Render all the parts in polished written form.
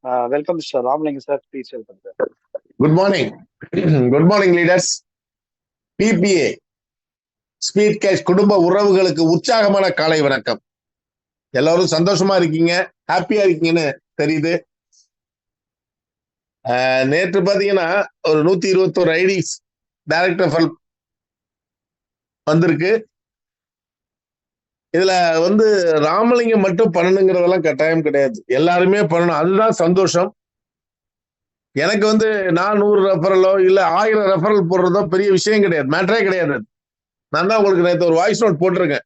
Welcome, Mr. Ramling, sir. Please welcome, sir. Good morning. Good morning, leaders. PPA, speed cash குடும்ப உறவுகளுக்கு உற்சாகமான காலை வணக்கம். எல்லாரும் சந்தோஷமா இருக்கீங்க, ஹாப்பியா இருக்கீங்கன்னு தெரியுது. நேற்று பாத்தீங்கன்னா ஒரு 121 ஐடிஸ் டைரக்டர் ஃபல் வந்திருக்கு. இதுல ராமலிங்கம் மட்டும் பண்ணணுங்கிறதெல்லாம் கட்டாயம் கிடையாது, எல்லாருமே பண்ணணும். அதுதான் சந்தோஷம். எனக்கு நான் 100 ரெஃபரலோ இல்ல 1000 ரெஃபரல் போடுறதோ பெரிய விஷயம் கிடையாது, மேட்டரே கிடையாது. நான் தான் உங்களுக்கு நேற்று ஒரு வாய்ஸ் நோட் போட்டிருக்கேன்.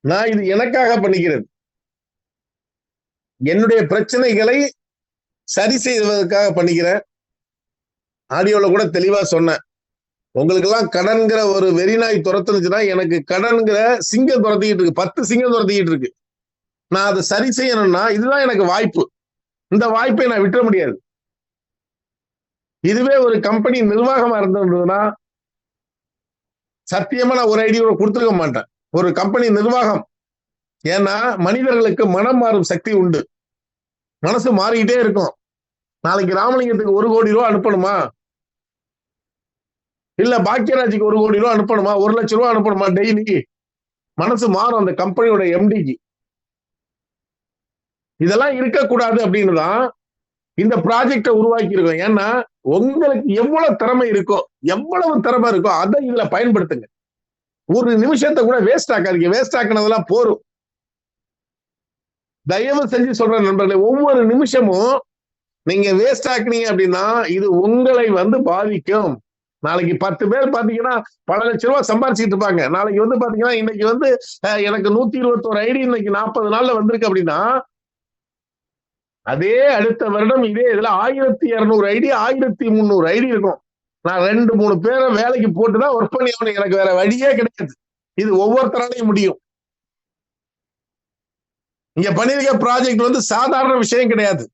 நான் இது எனக்காக பண்ணிக்கிறது, என்னுடைய பிரச்சனைகளை சரி செய்வதற்காக பண்ணிக்கிறேன். ஆடியோல கூட தெளிவா சொன்னேன், உங்களுக்கு எல்லாம் கடன்கிற ஒரு வெறிநாய் துரத்துனுச்சுன்னா எனக்கு கடன்கிற சிங்கம் துரத்திக்கிட்டு இருக்கு, 10 சிங்கம் துரத்திக்கிட்டு இருக்கு. நான் அதை சரி செய்யணும்னா இதுதான் எனக்கு வாய்ப்பு. இந்த வாய்ப்பை நான் விட்டுற முடியாது. இதுவே ஒரு கம்பெனி நிர்வாகமா இருந்ததுன்னா சத்தியமா நான் ஒரு ஐடியா கொடுத்துருக்க மாட்டேன். ஒரு கம்பெனி நிர்வாகம், ஏன்னா மனிதர்களுக்கு மனம் மாறும் சக்தி உண்டு, மனசு மாறிக்கிட்டே இருக்கும். நாளைக்கு ராமலிங்கத்துக்கு 1 கோடி ரூபாய் அனுப்பணுமா, இல்ல பாக்கியராஜுக்கு 1 கோடி ரூபாய் அனுப்பணுமா, 1 லட்சம் ரூபாய் அனுப்பணுமா, டெய்லி மனசு மாறும் அந்த கம்பெனியோட எம்டிக்கு. இதெல்லாம் இருக்கக்கூடாது அப்படின்னு தான் இந்த ப்ராஜெக்டை உருவாக்கி இருக்கோம். ஏன்னா உங்களுக்கு எவ்வளவு திறமை இருக்கோ, எவ்வளவு திறமை இருக்கோ அதை இதுல பயன்படுத்துங்க. ஒரு நிமிஷத்தை கூட வேஸ்ட் ஆக்காதீங்க. வேஸ்ட் ஆக்கினதெல்லாம் போரும். தயவு செஞ்சு சொல்ற நண்பர்களே, ஒவ்வொரு நிமிஷமும் நீங்க வேஸ்ட் ஆக்குனீங்க அப்படின்னா இது உங்களை பாதிக்கும். நாளைக்கு 10 பேர் பாத்தீங்கன்னா பல லட்சம் ரூபாய் சம்பாரிச்சுட்டு இருப்பாங்க. நாளைக்கு பாத்தீங்கன்னா இன்னைக்கு எனக்கு 121 ஐடி இன்னைக்கு 40 நாள்ல வந்திருக்கு அப்படின்னா அதே அடுத்த வருடம் இதே இதுல 1200 ஐடி 1300 ஐடி இருக்கும். நான் 2-3 பேரை வேலைக்கு போட்டுதான் ஒர்க் பண்ணி ஆகணும், எனக்கு வேற வழியே கிடையாது. இது ஒவ்வொருத்தராலையும் முடியும். இங்க பண்ணிருக்க ப்ராஜெக்ட் சாதாரண விஷயம் கிடையாது.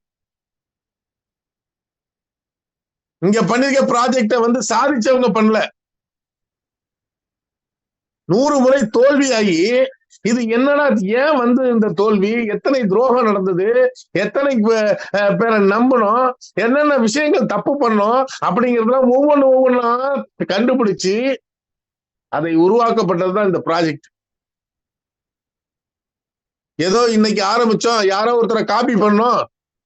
இங்க பண்ணிருக்க ப்ராஜெக்ட சாதிச்சவங்க பண்ணல. 100 முறை தோல்வியாகி இது என்னன்னா ஏன் இந்த தோல்வி, எத்தனை துரோகம் நடந்தது, எத்தனை பேரை நம்பணும், என்னென்ன விஷயங்கள் தப்பு பண்ணோம் அப்படிங்கறதுலாம் ஒவ்வொன்னா கண்டுபிடிச்சு அதை உருவாக்கப்பட்டதுதான் இந்த ப்ராஜெக்ட். ஏதோ இன்னைக்கு ஆரம்பிச்சோம் யாரோ ஒருத்தரை காப்பி பண்ணோம்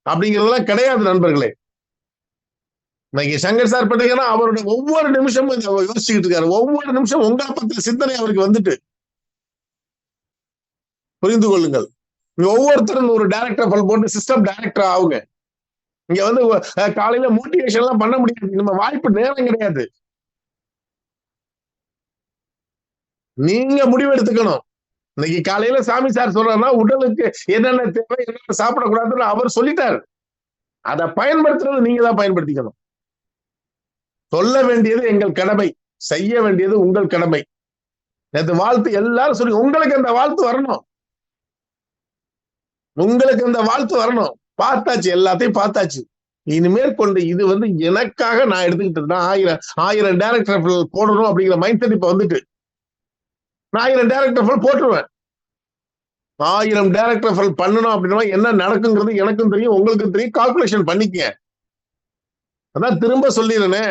அப்படிங்கறதெல்லாம் கிடையாது நண்பர்களே. இன்னைக்கு சங்கர் சார் பண்ணீங்கன்னா அவருடைய ஒவ்வொரு நிமிஷமும் யோசிச்சுக்கிட்டு இருக்காரு. ஒவ்வொரு நிமிஷம் உங்களை பத்தின சிந்தனை அவருக்கு புரிந்து கொள்ளுங்கள். ஒவ்வொருத்தரும் ஒரு டைரக்டர் ஃபல் போட்டு சிஸ்டம் டைரக்டர் ஆகுங்க. இங்க காலையில மோட்டிவேஷன் எல்லாம் பண்ண முடியாது, நம்ம வாய்ப்பு நேரம் கிடையாது. நீங்க முடிவு எடுத்துக்கணும். இன்னைக்கு காலையில சாமி சார் சொல்றாருன்னா உடலுக்கு என்னென்ன தேவை, என்னென்ன சாப்பிடக்கூடாதுன்னு அவர் சொல்லிட்டாரு. அதை பயன்படுத்துறது நீங்க தான் பயன்படுத்திக்கணும். சொல்ல வேண்டியது எங்கள் கடமை, செய்ய வேண்டியது உங்கள் கடமை. நேற்று வாழ்த்து எல்லாரும் சொல்லி உங்களுக்கு அந்த வாழ்த்து வரணும், உங்களுக்கு அந்த வாழ்த்து வரணும். பார்த்தாச்சு, எல்லாத்தையும் பார்த்தாச்சு. இனிமேல் கொண்டு இது எனக்காக நான் எடுத்துக்கிட்டு 1000 டைரக்டர் போடணும் அப்படிங்கிற மைண்ட் செட் இப்ப நான் 1000 டைரக்டர் போட்டுருவேன். 1000 டைரக்டர் பண்ணணும் அப்படின்னா என்ன நடக்குங்கிறது எனக்கும் தெரியும், உங்களுக்கும் தெரியும். கால்குலேஷன் பண்ணிக்க. அதான் திரும்ப சொல்லிடுறேனே,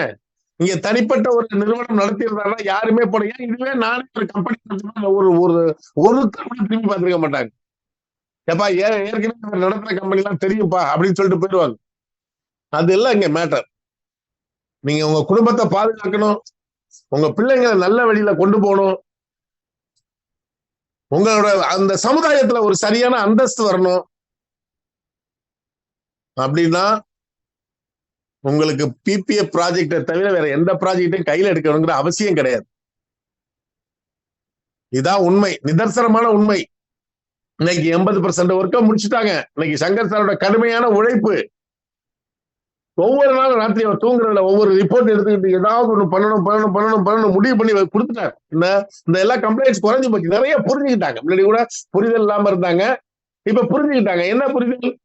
இங்க தனிப்பட்ட ஒரு நிறுவனம் நடத்திருந்தாருன்னா யாருமே போட. ஏன் இதுவே நானே ஒரு கம்பெனி ஒருத்தர் திரும்பி பார்த்திருக்க மாட்டாங்க. ஏப்பா ஏற்கனவே நடத்துற கம்பெனி எல்லாம் தெரியும்பா அப்படின்னு சொல்லிட்டு போயிடுவாங்க. அது எல்லாம் இங்க மேட்டர். நீங்க உங்க குடும்பத்தை பாதுகாக்கணும், உங்க பிள்ளைங்களை நல்ல வழியில கொண்டு போகணும், உங்களோட அந்த சமுதாயத்துல ஒரு சரியான அந்தஸ்து வரணும். அப்படின்னா உங்களுக்கு பிபிஏ ப்ராஜெக்டை தவிர வேற எந்த ப்ராஜெக்டையும் கையில எடுக்கணுங்கிற அவசியம் கிடையாது. இதான் உண்மை, நிதர்சனமான உண்மை. இன்னைக்கு 80% ஒர்க்கை முடிச்சுட்டாங்க. இன்னைக்கு சங்கர் சாரோட கடுமையான உழைப்பு. ஒவ்வொரு நாளும் ராத்திரி அவர் தூங்குறதுல ஒவ்வொரு ரிப்போர்ட் எடுத்துக்கிட்டு ஏதாவது ஒண்ணு பண்ணணும் முடிவு பண்ணி கொடுத்துட்டாங்க. இந்த எல்லா கம்ப்ளைண்ட்ஸ் குறைஞ்சு போச்சு. நிறைய புரிஞ்சுக்கிட்டாங்க. முன்னாடி கூட புரிதல் இல்லாம இருந்தாங்க, இப்ப புரிஞ்சுக்கிட்டாங்க. என்ன புரிதல்?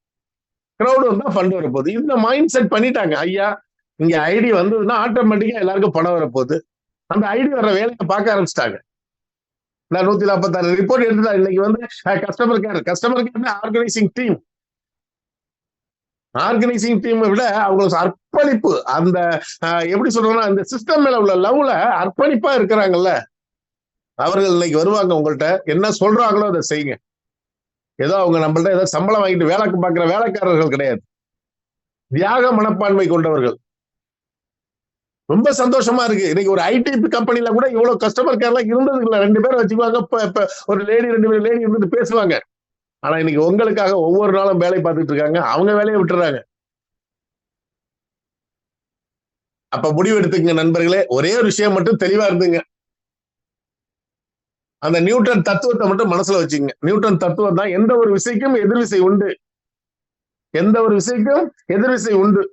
கிரௌடு ஃபண்ட் வரப்போகுது. இந்த மைண்ட் செட் பண்ணிட்டாங்க. ஐயா இங்க ஐடி வந்ததுன்னா ஆட்டோமேட்டிக்கா எல்லாருக்கும் பணம் வரப்போகுது. அந்த ஐடி வர வேலையை பார்க்க ஆரம்பிச்சிட்டாங்க. நான் 146 ரிப்போர்ட் எடுத்துட்டா. இன்னைக்கு customer care organising team organising டீமை விட அவங்களுக்கு அர்ப்பணிப்பு, அந்த எப்படி சொல்றோம்னா அந்த சிஸ்டம் மேல உள்ள லவ்ல அர்ப்பணிப்பா இருக்கிறாங்கல்ல, அவர்கள் இன்னைக்கு வருவாங்க உங்கள்கிட்ட. என்ன சொல்றாங்களோ அதை செய்யுங்க. ஏதோ அவங்க நம்மள்ட்ட ஏதோ சம்பளம் வாங்கிட்டு வேலை பார்க்கிற வேலைக்காரர்கள் கிடையாது, தியாக மனப்பான்மை கொண்டவர்கள். ரொம்ப சந்தோஷமா இருக்கு. இன்னைக்கு ஒரு ஐடி கம்பெனில கூட இவ்வளவு கஸ்டமர் கேர் எல்லாம் இருந்தது இல்ல. 2 பேரும் வச்சுக்குவாங்க, ஒரு லேடி 2 லேடி இருந்துட்டு பேசுவாங்க. ஆனா இன்னைக்கு உங்களுக்காக ஒவ்வொரு நாளும் வேலை பார்த்துட்டு இருக்காங்க. அவங்க வேலையை விட்டுறாங்க. அப்ப முடிவு எடுத்துக்கங்க நண்பர்களே. ஒரே ஒரு விஷயம் மட்டும் தெளிவா இருந்துங்க. அந்த நியூட்டன் தத்துவத்தை மட்டும் மனசுல வச்சுங்க. நியூட்டன் தத்துவம் தான், எந்த ஒரு விசைக்கும் எதிர்விசை உண்டு, எந்த ஒரு விசைக்கும் எதிர்விசை உண்டு.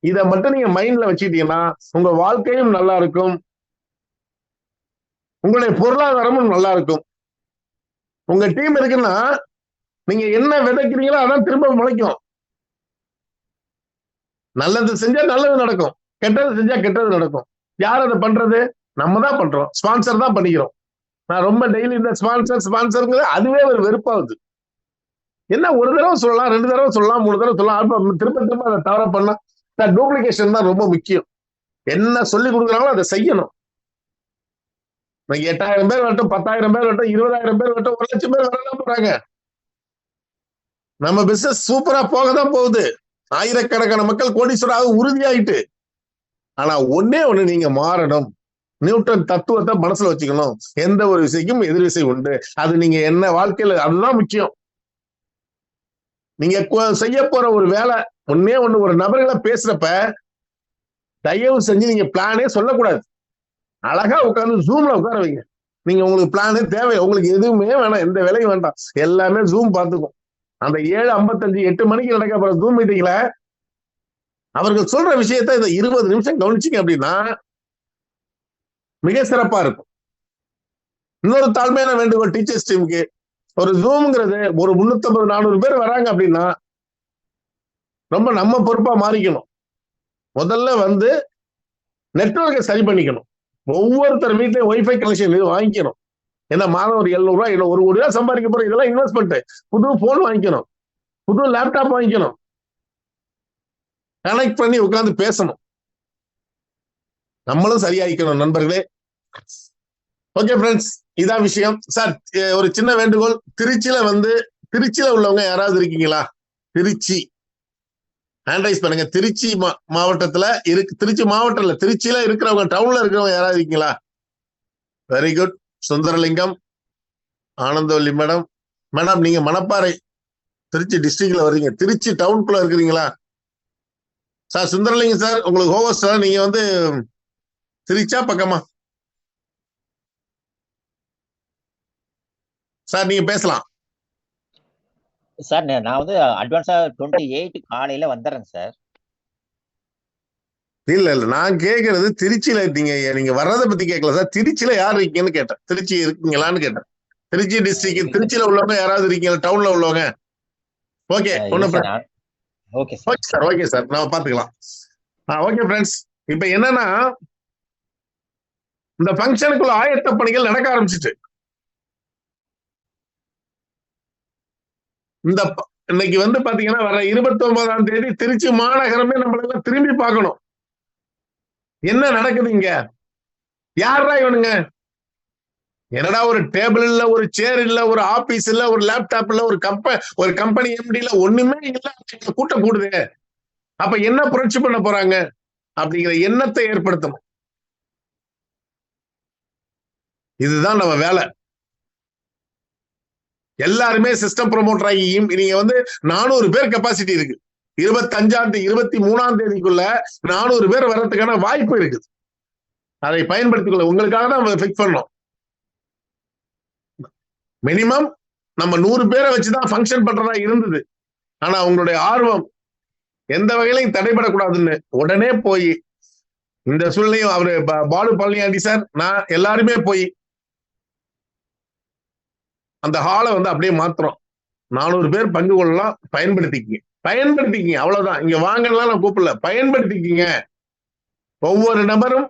இதை மட்டும் நீங்க மைண்ட்ல வச்சுக்கிட்டீங்கன்னா உங்க வாழ்க்கையும் நல்லா இருக்கும், உங்களுடைய பொருளாதாரமும் நல்லா இருக்கும். உங்க டீம் இருக்குன்னா நீங்க என்ன விதைக்கிறீங்களோ அதான் திரும்ப முளைக்கும். நல்லது செஞ்சா நல்லது நடக்கும், கெட்டது செஞ்சா கெட்டது நடக்கும். யார் அதை பண்றது? நம்ம தான் பண்றோம், ஸ்பான்சர் தான் பண்ணிக்கிறோம். நான் ரொம்ப டெய்லி இந்த ஸ்பான்சருங்கிறது அதுவே ஒரு வெறுப்பாகுது. என்ன ஒரு தடவை சொல்லலாம், 2 தடவை சொல்லலாம், 3 தடவை சொல்லலாம், திரும்ப திரும்ப அதை தவற பண்ணா டூப்ளிகேஷன் தான் ரொம்ப முக்கியம். என்ன சொல்லி கொடுக்குறாங்களோ அதை செய்யணும். 8000 பேர் வரட்டும், 10,000 பேர் வரட்டும், 20,000 பேர் வரட்டும், 1,00,000 பேர் வரலாம் போறாங்க. நம்ம பிசினஸ் சூப்பரா போக தான் போகுது. ஆயிரக்கணக்கான மக்கள் கோடீஸ்வராக உறுதியாயிட்டு. ஆனா ஒண்ணே ஒண்ணு நீங்க மாறணும். நியூட்டன் தத்துவத்தை மனசுல வச்சுக்கணும். எந்த ஒரு விசைக்கும் எதிர்விசை உண்டு. அது நீங்க என்ன வாழ்க்கையில அதுதான் முக்கியம். நீங்க செய்ய போற ஒரு வேலை ஒண்ணே ஒண்ணு, ஒரு நபர்களை பேசுறப்ப தயவு செஞ்சு நீங்க பிளானே சொல்லக்கூடாது. அழகா உட்கார்ந்து ஜூம்ல உட்கார வைங்க. நீங்க உங்களுக்கு பிளானே தேவை, உங்களுக்கு எதுவுமே வேணாம், எந்த வேலையும் வேண்டாம், எல்லாமே ஜூம் பார்த்துக்கும். அந்த 7:55 8 மணிக்கு நடக்க போற ஜூம் மீட்டிங்ல அவர்கள் சொல்ற விஷயத்தை இந்த 20 நிமிஷம் கவனிச்சிங்க அப்படின்னா மிக சிறப்பா இருக்கும். இன்னொரு தாழ்மையான வேண்டுகோள் டீச்சர்ஸ் டீமுக்கு, ஒரு ஜூம்ங்கிறது ஒரு 350 400 பேர் வராங்க அப்படின்னா ரொம்ப நம்ம பொறுப்பா மாறிக்கணும். முதல்ல வந்து நெட்வொர்க்கை சரி பண்ணிக்கணும். ஒவ்வொருத்தர் வீட்லயும் ஒய்ஃபை கனெக்ஷன் வாங்கிக்கணும். ஏன்னா மாதம் ஒரு 700 ரூபாய், 1 கோடி ரூபாய் சம்பாதிக்க போறோம். இதெல்லாம் இன்வெஸ்ட்மெண்ட். புது போன் வாங்கிக்கணும், புது லேப்டாப் வாங்கிக்கணும், கனெக்ட் பண்ணி உட்கார்ந்து பேசணும். நம்மளும் சரியாயிக்கணும் நண்பர்களே. ஓகே ஃப்ரெண்ட்ஸ், இதான் விஷயம். சார் ஒரு சின்ன வேண்டுகோள், திருச்சியில உள்ளவங்க யாராவது இருக்கீங்களா? திருச்சி ஹேண்ட்ரைஸ் பண்ணுங்க. திருச்சி மாவட்டத்துல திருச்சி மாவட்டம் இல்ல, திருச்சியில இருக்கிறவங்க, டவுன்ல இருக்கிறவங்க யாராவது இருக்கீங்களா? Very good. Sundaralingam, Anandavalli madam. Madam நீங்க மணப்பாறை திருச்சி டிஸ்ட்ரிக்ட்ல வர்றீங்க, திருச்சி டவுனுக்குள்ள இருக்கிறீங்களா? சார் சுந்தரலிங்கம் சார், உங்களுக்கு ஹோஸ்ட், நீங்க வந்து திருச்சா பக்கமா? சார் நீங்க பேசலாம் சார். நான் வந்து அட்வான்ஸா 28 காலையில வந்துடுறேன் சார். இல்ல நான் கேக்குறது திருச்சியில நீங்க வர்றதை பத்தி கேட்கல சார். திருச்சியில யார் இருக்கீங்கன்னு கேட்டேன். திருச்சி இருக்கீங்களான்னு கேட்டேன். திருச்சி டிஸ்ட்ரிக்ட், திருச்சியில உள்ளவங்க யாராவது இருக்கீங்களா? டவுன்ல உள்ளவங்க? Okay, okay sir, okay sir, நான் பாத்துக்கலாம். ஓகே ஃப்ரெண்ட்ஸ், இப்ப என்னன்னா இந்த ஃபங்க்ஷனுக்குள்ள ஆயத்த பணிகள் நடக்க ஆரம்பிச்சிட்டு, இந்த இன்னைக்கு வந்து பாத்தீங்கன்னா வர 29ஆம் தேதி திருச்சி மாநகரமே நம்மளெல்லாம் திரும்பி பார்க்கணும். என்ன நடக்குது இங்க? யாரா இவனுங்க? என்னடா ஒரு டேபிள் இல்ல, ஒரு சேர் இல்ல, ஒரு ஆபீஸ் இல்ல, ஒரு லேப்டாப் இல்ல, ஒரு கம்பெனி எம்டி இல்ல, ஒண்ணுமே இல்ல, கூட்டம் கூடுது. அப்ப என்ன புரட்சி பண்ண போறாங்க அப்படிங்கிற எண்ணத்தை ஏற்படுத்தணும். இதுதான் நம்ம வேலை. எல்லாருமே சிஸ்டம் ப்ரொமோட்டர் ஆகி நீங்க வந்து 400 பேர் கெப்பாசிட்டி இருக்கு. 23ஆம் தேதிக்குள்ள 400 பேர் வர்றதுக்கான வாய்ப்பு இருக்குது. அதை பயன்படுத்திக் கொள்ள உங்களுக்காக தான் ஃபிக்ஸ் பண்ணோம். மினிமம் நம்ம 100 பேரை வச்சுதான் ஃபங்க்ஷன் பண்றதா இருந்தது. ஆனா உங்களுடைய ஆர்வம் எந்த வகையிலையும் தடைபடக்கூடாதுன்னு உடனே போய் இந்த சூழ்நிலையும் அவரு பாலு பழனியாண்டி சார், நான் எல்லாருமே போய் அந்த ஹாலை வந்து அப்படியே மாத்துறோம். 400 பேர் பங்கு கொள்ளலாம். பயன்படுத்திக்கிங்க, அவ்வளவுதான். இங்க வாங்கலாம் நான் கூப்பிடல, பயன்படுத்திக்கிங்க. ஒவ்வொரு நபரும்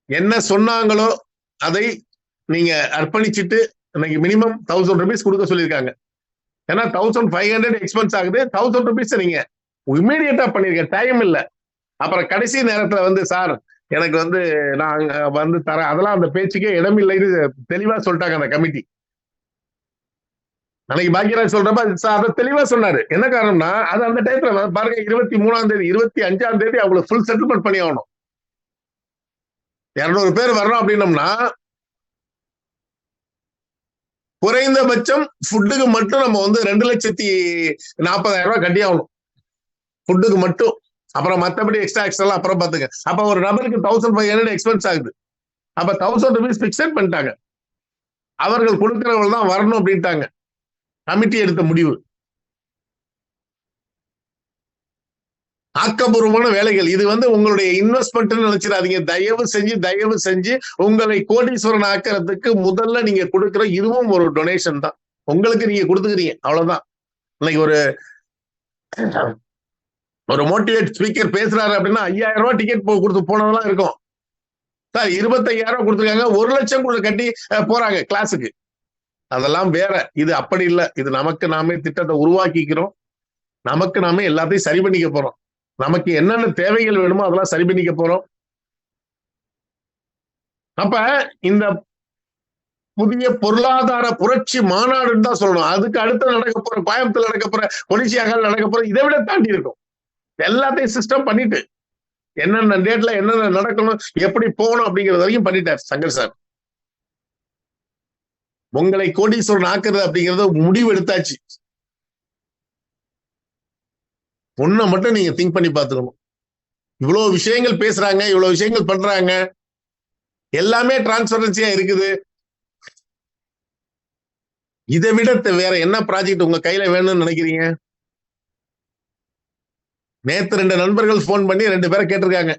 என்ன சொன்னாங்களோ அதை நீங்க அர்ப்பணிச்சுட்டு இன்னைக்கு மினிமம் 1000 rupees கொடுக்க சொல்லியிருக்காங்க. ஏன்னா 1500 எக்ஸ்பென்ஸ் ஆகுது. 1000 rupees நீங்க இமீடியட்டா பண்ணிருக்க, டைம் இல்ல. அப்புறம் கடைசி நேரத்துல வந்து சார் எனக்கு வந்து நான் வந்து தரேன், அதெல்லாம் அந்த பேச்சுக்கே இடமில்லைன்னு தெளிவா சொல்லிட்டாங்க அந்த கமிட்டி. அன்னைக்கு பாக்யராஜ் சொல்றப்ப அதை தெளிவா சொன்னாரு. என்ன காரணம்னா அது அந்த டைத்துல பாருங்க 23ஆம் தேதி 25ஆம் தேதி அவங்களுக்கு ஃபுல் செட்டில்மெண்ட் பண்ணி ஆகணும். 200 பேர் வரணும் அப்படின்னம்னா குறைந்தபட்சம் ஃபுட்டுக்கு மட்டும் நம்ம வந்து 2,40,000 ரூபாய் கட்டி ஆகணும் ஃபுட்டுக்கு மட்டும். அப்புறம் மத்தபடி எக்ஸ்ட்ரா அப்புறம் பாத்துங்க. அப்ப ஒரு நபருக்கு 1500 எக்ஸ்பென்ஸ் ஆகுது. அப்ப 1000 rupees பிக்சட் பண்ணிட்டாங்க. அவர்கள் கொடுக்கிறவர்கள் தான் வரணும் அப்படின்ட்டாங்க கமிட்டி எடுத்த முடிவு. ஆக்கப்பூர்வமான வேலைகள் இது வந்து உங்களுடைய இன்வெஸ்ட்மெண்ட் நினைச்சிடாதீங்க. தயவு செஞ்சு உங்களை கோடீஸ்வரன் ஆக்கிறதுக்கு முதல்ல நீங்க கொடுக்கிற இதுவும் ஒரு டொனேஷன் தான். உங்களுக்கு நீங்க கொடுத்துக்கிறீங்க, அவ்வளவுதான். இன்னைக்கு ஒரு மோட்டிவேட் ஸ்பீக்கர் பேசுறாரு அப்படின்னா 5000 ரூபாய் டிக்கெட் கொடுத்து போனதெல்லாம் இருக்கும். சார் 25,000 ரூபாய் கொடுத்துருக்காங்க, 1 லட்சம் கூட கட்டி போறாங்க கிளாஸுக்கு. அதெல்லாம் வேற. இது அப்படி இல்லை. இது நமக்கு நாமே திட்டத்தை உருவாக்கிக்கிறோம். நமக்கு நாமே எல்லாத்தையும் சரி பண்ணிக்க போறோம். நமக்கு என்னென்ன தேவைகள் வேணுமோ அதெல்லாம் சரி பண்ணிக்க போறோம். அப்ப இந்த புதிய பொருளாதார புரட்சி மாநாடுன்னு தான் சொல்லணும். அதுக்கு அடுத்து நடக்க போற கோயம்புத்தூர் நடக்க போற கொடிசியாக நடக்க போற இதை விட தாண்டி இருக்கும். எல்லாத்தையும் சிஸ்டம் பண்ணிட்டு என்னென்ன டேட்ல என்னென்ன நடக்கணும், எப்படி போகணும் அப்படிங்கிறது வரைக்கும் பண்ணிட்டார் சங்கர் சார். உங்களை கோடீஸ்வரன் ஆக்குறது அப்படிங்கறத முடிவு எடுத்தாச்சு. ஒன்ன மட்டும் நீங்க திங்க் பண்ணி பார்த்துக்கணும். இவ்வளவு விஷயங்கள் பேசுறாங்க, இவ்வளவு விஷயங்கள் பண்றாங்க, எல்லாமே டிரான்ஸ்பரன்சியா இருக்குது. இதை விட வேற என்ன ப்ராஜெக்ட் உங்க கையில வேணும்னு நினைக்கிறீங்க? நேத்து 2 நண்பர்கள் போன் பண்ணி 2 பேரை கேட்டிருக்காங்க.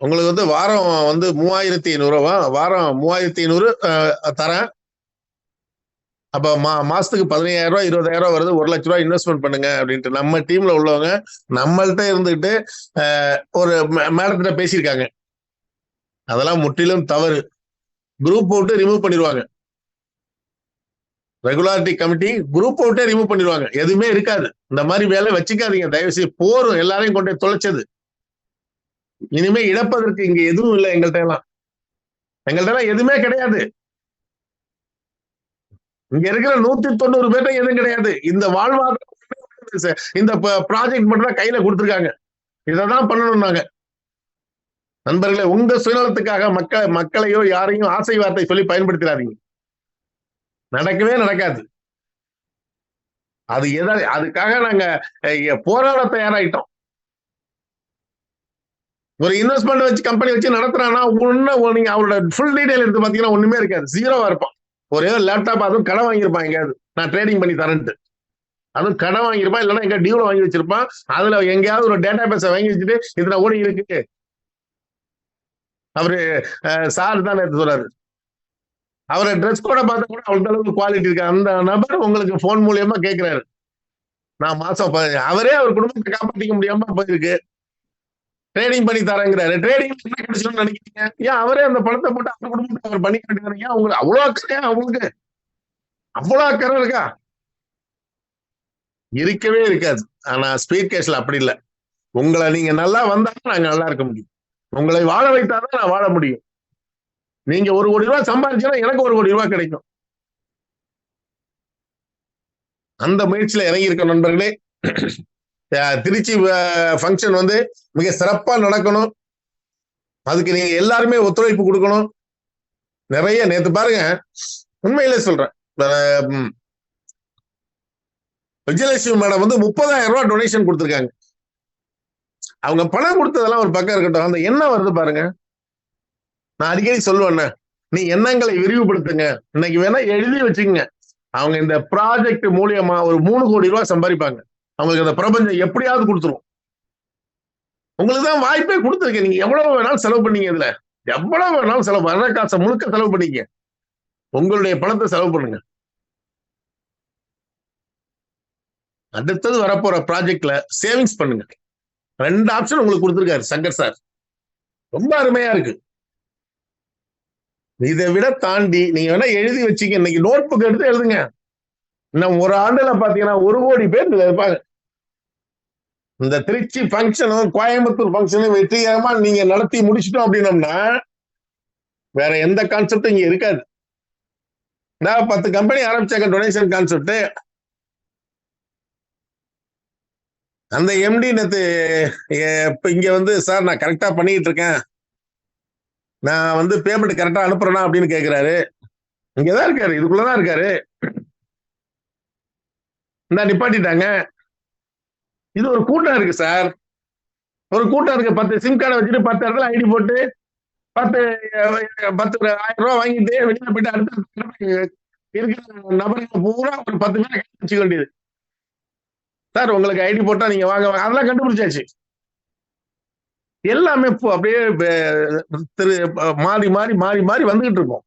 உங்களுக்கு வந்து வாரம் வந்து 3500 ரூபா, வாரம் 3500 தரேன். அப்ப மாசத்துக்கு 15,000 ரூபாய் 20,000 ரூபாய் வருது, 1 லட்சம் ரூபாய் இன்வெஸ்ட்மெண்ட் பண்ணுங்க அப்படின்ட்டு நம்ம டீம்ல உள்ளவங்க நம்மள்ட்ட இருந்துட்டு ஒரு மேடத்திட்ட பேசியிருக்காங்க. அதெல்லாம் முற்றிலும் தவறு. குரூப் போட்டு ரிமூவ் பண்ணிடுவாங்க. ரெகுலாரிட்டி கமிட்டி குரூப் அவுட்டே ரிமூவ் பண்ணிடுவாங்க. எதுவுமே இருக்காது. இந்த மாதிரி வேலை வச்சுக்காதீங்க தயவு செய்து. போரும் எல்லாரையும் கொண்டு தொலைச்சது. இனிமே இழப்பதற்கு இங்க எதுவும் இல்லை. எங்கள்கிட்ட எதுவுமே கிடையாது. இங்க இருக்கிற 190 பேர்ட்ட எதுவும் கிடையாது. இந்த வாழ்வாதாரம் இந்த ப்ராஜெக்ட் மட்டும் தான் கையில கொடுத்துருக்காங்க. இதைதான் பண்ணணும். நாங்க நண்பர்களே, உங்க சுயநலத்துக்காக மக்களையோ யாரையும் ஆசை வார்த்தை சொல்லி பயன்படுத்திடாதீங்க. நடக்கவே நடக்காது. அது அதுக்காக நாங்க போராட தயாராயிட்டோம். ஒரு இன்வெஸ்ட்மெண்ட் வச்சு கம்பெனி வச்சு நடத்துறான்னா நீங்க அவரோட ஃபுல் டீடைல் எடுத்து பாத்தீங்கன்னா ஒண்ணுமே இருக்காது. ஜீரோவா இருப்பான். ஒரே ஒரு லேப்டாப், அதுவும் கடன் வாங்கியிருப்பான் எங்கேயாவது, நான் ட்ரேடிங் பண்ணி தரேன்ட்டு. அதுவும் கடன் வாங்கியிருப்பான், இல்லைன்னா எங்க டியூல வாங்கி வச்சிருப்பான். அதுல எங்கேயாவது ஒரு டேட்டா பேஸை வாங்கி வச்சுட்டு இதுல ஓடி இருக்கு. அவரு சார் தான் நேற்று சொல்றாரு, அவரை ட்ரெஸ் கூட பார்த்தா கூட அவருக்கு அளவுக்கு குவாலிட்டி இருக்கு. அந்த நபர் உங்களுக்கு போன் மூலியமா கேட்கிறாரு, நான் மாசம் அவரே அவர் குடும்பத்தை காப்பாற்றிக்க முடியாம போயிருக்கு, ட்ரேடிங் பண்ணி தரேங்கிறாரு. ட்ரேடிங் என்ன கிடைச்சோம்னு நினைக்கிறீங்க? ஏன் அவரே அந்த பணத்தை போட்டு அவர் குடும்பத்தை அவர் பண்ணி காட்டுறாங்க. ஏன் உங்களுக்கு அவ்வளவு அக்கறையா? அவங்களுக்கு அவ்வளவு அக்கறை இருக்கா? இருக்கவே இருக்காது. ஆனா ஸ்பீட் கேஸ்ல அப்படி இல்லை. உங்களை நீங்க நல்லா வந்தாலும் நாங்க நல்லா இருக்க முடியும். உங்களை வாழ வைத்தாதான் நான் வாழ முடியும். நீங்க 1 கோடி ரூபாய் சம்பாதிச்சா எனக்கு 1 கோடி ரூபாய் கிடைக்கும். அந்த முயற்சியில இறங்கி இருக்க நண்பர்களே. திருச்சி ஃபங்க்ஷன் வந்து மிக சிறப்பா நடக்கணும். அதுக்கு நீங்க எல்லாருமே ஒத்துழைப்பு கொடுக்கணும். நிறைய நேத்து பாருங்க, உண்மையிலே சொல்றேன், விஜயலட்சுமி மேடம் வந்து 30,000 ரூபாய் டொனேஷன் கொடுத்துருக்காங்க. அவங்க பணம் கொடுத்ததெல்லாம் ஒரு பக்கம் இருக்கட்டும், அந்த எண்ணம் வருது பாருங்க. நான் அடிக்கடி சொல்லுவேன், நீ எண்ணங்களை விரிவுபடுத்துங்க. இன்னைக்கு வேணா எழுதி வச்சுக்கங்க. அவங்க இந்த ப்ராஜெக்ட் மூலியமா ஒரு 3 கோடி ரூபாய் சம்பாதிப்பாங்க. அவங்களுக்கு அந்த பிரபஞ்சம் எப்படியாவது கொடுத்துரும். உங்களுக்கு தான் வாய்ப்பே கொடுத்துருக்கேன். நீங்க எவ்வளவு வேணாலும் செலவு பண்ணீங்க. இதுல எவ்வளவு வேணாலும் செலவு, வர காசை முழுக்க செலவு பண்ணிக்க. உங்களுடைய பணத்தை செலவு பண்ணுங்க. அடுத்தது வரப்போற ப்ராஜெக்ட்ல சேவிங்ஸ் பண்ணுங்க. 2 ஆப்ஷன் உங்களுக்கு கொடுத்துருக்காரு சங்கர் சார். ரொம்ப அருமையா இருக்கு. இதை விட தாண்டி நீங்க வேணா எழுதி வச்சுக்க. இன்னைக்கு நோட் புக் எடுத்து எழுதுங்க. இன்னும் ஒரு ஆண்டுல பாத்தீங்கன்னா 1 கோடி பேர் இதுல இருப்பாங்க. இந்த திருச்சி பங்கனும் கோயம்புத்தூர் பங்கனும் வெற்றிகரமா நீங்க நடத்தி முடிச்சிட்டோம் அப்படின்னம்னா வேற எந்த கான்செப்டும் இங்க இருக்காது. 10 கம்பெனி ஆரம்பிச்சாங்க டொனேஷன் கான்செப்ட். அந்த எம்டி நேத்து இங்க வந்து சார் நான் கரெக்டா பண்ணிட்டு இருக்கேன், நான் வந்து பேமெண்ட் கரெக்டா அனுப்புறேனா அப்படின்னு கேட்கிறாரு. இங்கதான் இருக்காரு, இதுக்குள்ளதான் இருக்காரு. இந்த நிப்பாட்டிட்டாங்க. இது ஒரு கூட்டம் இருக்கு சார், ஒரு கூட்டம் இருக்கு. 10 சிம் கார்டை வச்சுட்டு 10 இடத்துல ஐடி போட்டு 10 10,000 ரூபாய் வாங்கிட்டு வெளியில போயிட்டு அடுத்த இருக்கிற நபர்கள் பூரா ஒரு 10 பேரை வச்சுக்க வேண்டியது. சார் உங்களுக்கு ஐடி போட்டா நீங்க வாங்க, அதெல்லாம் கண்டுபிடிச்சாச்சு. எல்லாமே அப்படியே மாறி மாறி மாறி மாறி வந்துகிட்டு இருக்கும்.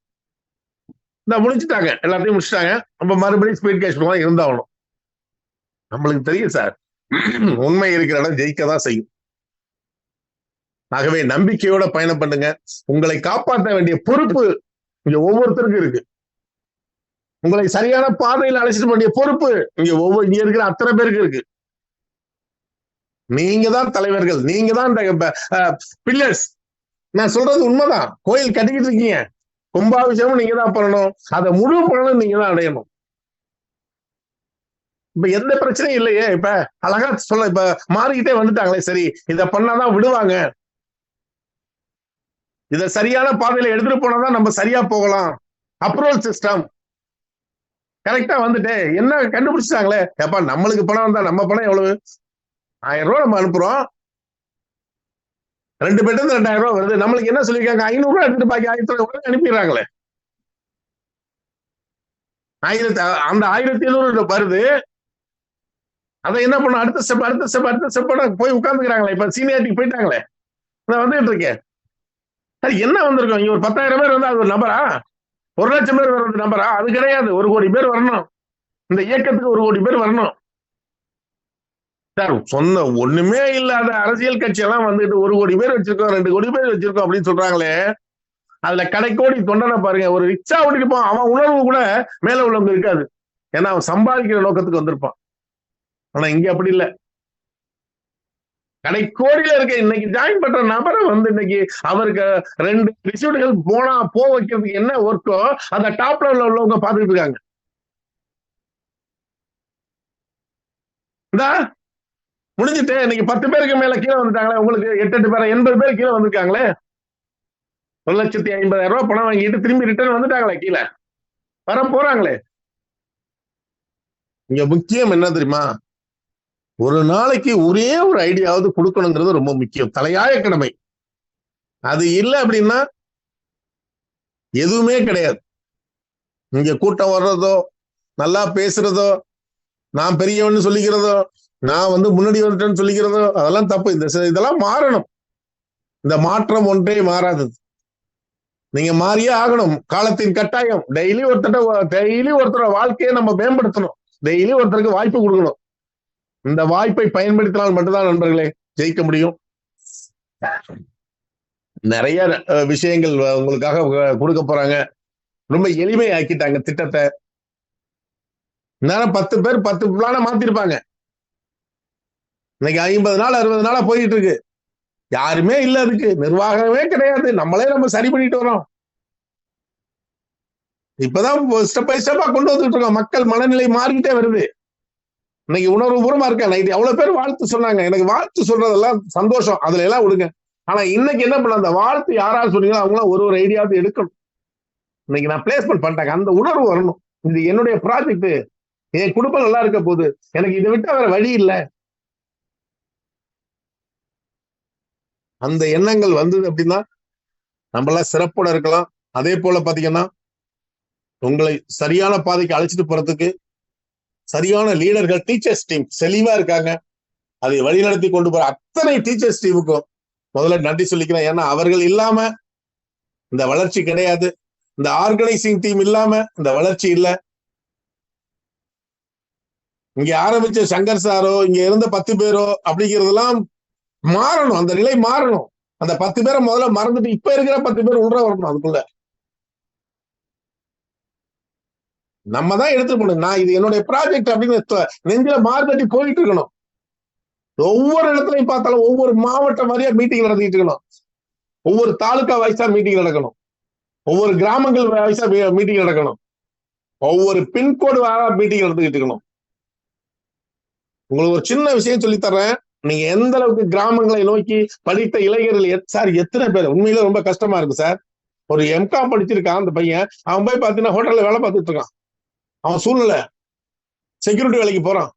இந்த முடிச்சுட்டாங்க, எல்லாத்தையும் முடிச்சுட்டாங்க. நம்ம மறுபடியும் ஸ்பீட் கேஷ் இருந்தாகணும். நம்மளுக்கு தெரியும் சார், உண்மை இருக்கிற இடம் ஜெயிக்கதான் செய்யும். ஆகவே நம்பிக்கையோட பயணம் பண்ணுங்க. உங்களை காப்பாற்ற வேண்டிய பொறுப்பு இங்க ஒவ்வொருத்தருக்கும் இருக்கு. உங்களை சரியான பாதையில் அழைச்சிட்டு வேண்டிய பொறுப்பு இங்க இருக்கிற அத்தனை பேருக்கு இருக்கு. நீங்க தான் தலைவர்கள், நீங்க தான் இந்த பில்லர்ஸ். நான் சொல்றது உண்மைதான். கோயில் கட்டிக்கிட்டு இருக்கீங்க, கும்பாபிஷேகம் நீங்க தான் பண்ணணும், அதை முழு பலனும் நீங்க தான் அடையணும். இப்ப எந்த பிரச்சனையும் இல்லையே. இப்ப அழகா சொல்ல, இப்ப மாறிக்கிட்டே வந்துட்டாங்களே, சரி இதை பண்ணாதான் விடுவாங்க, இதை சரியான பாதையில எடுத்துட்டு போனாதான் நம்ம சரியா போகலாம். அப்ரூவல் சிஸ்டம் கரெக்டா வந்துட்டு என்ன கண்டுபிடிச்சிட்டாங்களே. எப்ப நம்மளுக்கு பணம் வந்தா நம்ம பணம் எவ்வளவு? 1000 ரூபாய் நம்ம அனுப்புறோம், 2 பேர்ட்டு 2000 ரூபாய் வருது. நம்மளுக்கு என்ன சொல்லியிருக்காங்க? 500 ரூபாய் எடுத்துட்டு பாக்கி 1000 ரூபாய் அனுப்பிடுறாங்களே. அந்த 1700 வருது. அதை என்ன பண்ணும்? அடுத்த ஸ்டெப் போய் உட்கார்ந்துக்கிறாங்களே. இப்ப சீனியாரிட்டிக்கு போயிட்டாங்களே. நான் வந்துட்டு இருக்கேன். என்ன வந்திருக்கோம்? இங்க ஒரு 10,000 பேர் வந்து அது ஒரு நபரா? 1 லட்சம் பேர் வர்றது நபரா? அது கிடையாது. 1 கோடி பேர் வரணும். இந்த இயக்கத்துக்கு 1 கோடி பேர் வரணும் சார். சொன்ன ஒண்ணுமே இல்லாத அரசியல் கட்சி எல்லாம் வந்துட்டு 1 கோடி பேர் வச்சிருக்கோம், 2 கோடி பேர் வச்சிருக்கோம் அப்படின்னு சொல்றாங்களே. அதுல கடைக்கோடி தொண்டனை பாருங்க. ஒரு ரிக்ஷா ஓட்டிட்டு போவான், அவன் உணர்வு கூட மேல உள்ளவங்க இருக்காது. ஏன்னா அவன் சம்பாதிக்கிற நோக்கத்துக்கு வந்திருப்பான். ஆனா இங்க அப்படி இல்லை. கடைக்கோடியில இருக்க இன்னைக்கு ஜாயின் பண்ற நபரை வந்து இன்னைக்கு அவருக்கு 2 ரிசீவ்டுகள் போ வைக்கிறதுக்கு என்ன ஒர்க்கோ அந்த டாப் லெவல்ல உள்ளவங்க பாத்துட்டு இருக்காங்க. முடிஞ்சுட்டு இன்னைக்கு 10 பேருக்கு மேல கீழே வந்துட்டாங்களே. உங்களுக்கு 8 பேர் 80 பேர் கீழே வந்திருக்காங்களே. 1,50,000 ரூபாய் பணம் வாங்கிட்டு திரும்பி ரிட்டர்ன் வந்துட்டாங்களே, கீழே வர போறாங்களே. இங்க முக்கியம் என்ன தெரியுமா? ஒரு நாளைக்கு ஒரே ஒரு ஐடியாவது கொடுக்கணுங்கிறது ரொம்ப முக்கியம், தலையாய கடமை. அது இல்லை அப்படின்னா எதுவுமே கிடையாது. இங்க கூட்டம் வர்றதோ, நல்லா பேசுறதோ, நான் பெரியவன்னு சொல்லிக்கிறதோ, நான் வந்து முன்னாடி வந்துட்டேன்னு சொல்லிக்கிறதோ, அதெல்லாம் தப்பு. இதெல்லாம் மாறணும். இந்த மாற்றம் ஒன்றே மாறாதது. நீங்க மாறியே ஆகணும். காலத்தின் கட்டாயம். டெய்லி ஒருத்தரோட வாழ்க்கையை நம்ம மேம்படுத்தணும். டெய்லி ஒருத்தருக்கு வாய்ப்பு கொடுக்கணும். இந்த வாய்ப்பை பயன்படுத்தினால் மட்டும்தான் நண்பர்களே ஜெயிக்க முடியும். நிறைய விஷயங்கள் உங்களுக்காக கொடுக்க போறாங்க. ரொம்ப எளிமை ஆக்கிட்டாங்க திட்டத்தை. நேரம் 10 பேர் 10 பிளான மாத்திருப்பாங்க. இன்னைக்கு 50 நாள் 60 நாளா போயிட்டு இருக்கு. யாருமே இல்ல, அதுக்கு நிர்வாகமே கிடையாது. நம்ம சரி பண்ணிட்டு வரோம். இப்பதான் ஸ்டெப் பை ஸ்டெப்பா கொண்டு வந்துட்டு இருக்கோம். மக்கள் மனநிலை மாறிக்கிட்டே வருது. இன்னைக்கு உணர்வு பூர்வமா இருக்கேன். நைட்டு எவ்வளவு பேர் வாழ்த்து சொன்னாங்க. எனக்கு வாழ்த்து சொல்றதெல்லாம் சந்தோஷம், அதுல எல்லாம் விடுங்க. ஆனா இன்னைக்கு என்ன பண்ண, அந்த வாழ்த்து யாராவது சொன்னீங்களோ அவங்களாம் ஒரு ஐடியாவது எடுக்கணும். இன்னைக்கு நான் பிளேஸ்மெண்ட் பண்ணிட்டாங்க, அந்த உணர்வு வரணும். இது என்னுடைய ப்ராஜெக்ட், என் குடும்பம் நல்லா இருக்க போகுது, எனக்கு இதை விட்டா வேற வழி இல்லை. அந்த எண்ணங்கள் வந்தது அப்படின்னா நம்மளாம் சிறப்போட இருக்கலாம். அதே போல பாத்தீங்கன்னா உங்களை சரியான பாதைக்கு அழைச்சிட்டு போறதுக்கு சரியான லீடர்கள், டீச்சர்ஸ் டீம் தெளிவா இருக்காங்க. அதை வழிநடத்தி கொண்டு போற அத்தனை டீச்சர்ஸ் டீமுக்கும் முதல்ல நன்றி சொல்லிக்கிறேன். ஏன்னா அவர்கள் இல்லாம இந்த வளர்ச்சி கிடையாது. இந்த ஆர்கனைசிங் டீம் இல்லாம இந்த வளர்ச்சி இல்லை. இங்க ஆரம்பிச்ச சங்கர் சாரோ, இங்க இருந்த 10 பேரோ அப்படிங்கிறதெல்லாம் மாறணும். அந்த நிலை மாறணும். அந்த 10 பேரை முதல்ல மறந்துட்டு இப்ப இருக்கிற 10 பேர் உள்ள வரணும். அதுக்குள்ள நம்ம தான் எடுத்துட்டு போகணும். நான் இது என்னுடைய ப்ராஜெக்ட் அப்படின்னு நெஞ்சில மார்கட்டி போயிட்டு இருக்கணும். ஒவ்வொரு இடத்துலையும் பார்த்தாலும் ஒவ்வொரு மாவட்டம் வாரியா மீட்டிங் நடத்திட்டு இருக்கணும். ஒவ்வொரு தாலுகா வைஸா மீட்டிங் நடக்கணும். ஒவ்வொரு கிராமங்கள் வைஸா மீட்டிங் நடக்கணும். ஒவ்வொரு பின்கோடு வாரா மீட்டிங் நடத்திக்கிட்டு இருக்கணும். உங்களுக்கு ஒரு சின்ன விஷயம் சொல்லி தர்றேன். நீங்க எந்த அளவுக்கு கிராமங்களை நோக்கி படித்த இளைஞர்கள் சார் எத்தனை பேர் உண்மையில ரொம்ப கஷ்டமா இருக்கு சார். ஒரு எம்காம் படிச்சிருக்கான் அந்த பையன். அவன் போய் பாத்தீங்கன்னா ஹோட்டல்ல வேலை பார்த்துட்டு இருக்கான். அவன் சூழ்நிலை செக்யூரிட்டி வேலைக்கு போறான்.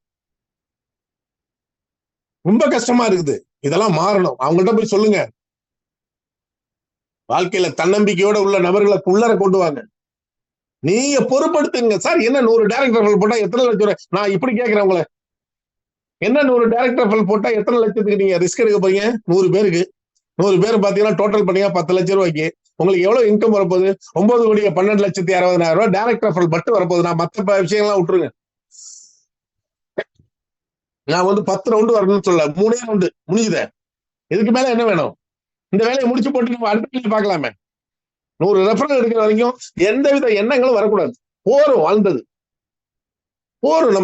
ரொம்ப கஷ்டமா இருக்குது. இதெல்லாம் மாறணும். அவங்கள்ட்ட போய் சொல்லுங்க. வாழ்க்கையில தன்னம்பிக்கையோட உள்ள நபர்களை உள்ளர கொண்டு வாங்க. நீங்க பொறுப்படுத்துங்க சார். என்ன 100 டைரக்டர் போட்டா எத்தனை லட்சம்? நான் இப்படி கேட்கிறேன் உங்களை, என்ன 100 டைரக்டர் போட்டா எத்தனை லட்சத்துக்கு நீங்க ரிஸ்க் எடுக்க போறீங்க? 100 பேருக்கு 100 பேர் பாத்தீங்கன்னா டோட்டல் பண்ணீங்க 10 லட்சம் ரூபாய்க்கு உங்களுக்கு எவ்வளவு இன்கம் வரப்போகுது? 9,12,60,000 டைரக்டர் மட்டும் வரப்போகுது. நான் மத்த விஷயங்கள்லாம் விட்டுருங்க. நான் 10 ரவுண்டு வரணும்னு சொல்ல, 3 ரவுண்டு முடிஞ்சுத. இதுக்கு மேல என்ன வேணும்? இந்த வேலையை முடிச்சு போட்டு நம்ம அடுத்த வேலையை பார்க்கலாமே. 100 ரெஃபரல் எடுக்கிற வரைக்கும் எந்தவித எண்ணங்களும் வரக்கூடாது. போரும் வாழ்ந்தது போரும்.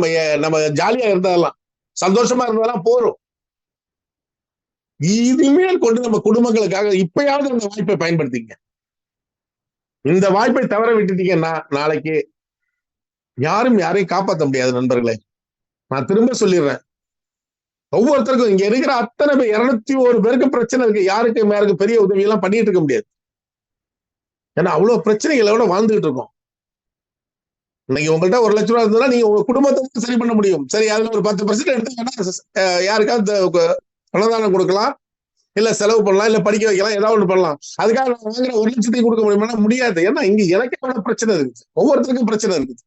நம்ம ஜாலியா இருந்ததெல்லாம் சந்தோஷமா இருந்ததெல்லாம் போரும். இனிமேல் கொண்டு நம்ம குடும்பங்களுக்காக இப்பயாவது இந்த வாய்ப்பை பயன்படுத்திங்க. இந்த வாய்ப்பை தவற விட்டுட்டீங்கன்னா நாளைக்கு யாரும் யாரையும் காப்பாற்ற முடியாது நண்பர்களே. நான் திரும்ப சொல்லிடுறேன். ஒவ்வொருத்தருக்கும் இங்க இருக்கிற அத்தனை பேர் 201 பேருக்கு பிரச்சனை இருக்கு. யாருக்கு பெரிய உதவி எல்லாம் பண்ணிட்டு இருக்க முடியாது. ஏன்னா அவ்வளவு பிரச்சனைகளோட வாழ்ந்துகிட்டு இருக்கோம். இன்னைக்கு உங்கள்கிட்ட 1 லட்சம் ரூபாய் இருந்ததுன்னா நீங்க உங்க குடும்பத்தை சரி பண்ண முடியும். சரி, அதுல ஒரு 10% எடுத்து யாருக்காவது பணதானம் கொடுக்கலாம், இல்ல செலவு பண்ணலாம், இல்ல படிக்க வைக்கலாம், ஏதாவது ஒண்ணு பண்ணலாம். அதுக்காக நான் வாங்குற 1 லட்சத்தையும் கொடுக்க முடியுமா? முடியாது. ஏன்னா இங்க எனக்கு எவ்வளவு பிரச்சனை இருக்குது, ஒவ்வொருத்தருக்கும் பிரச்சனை இருக்குது.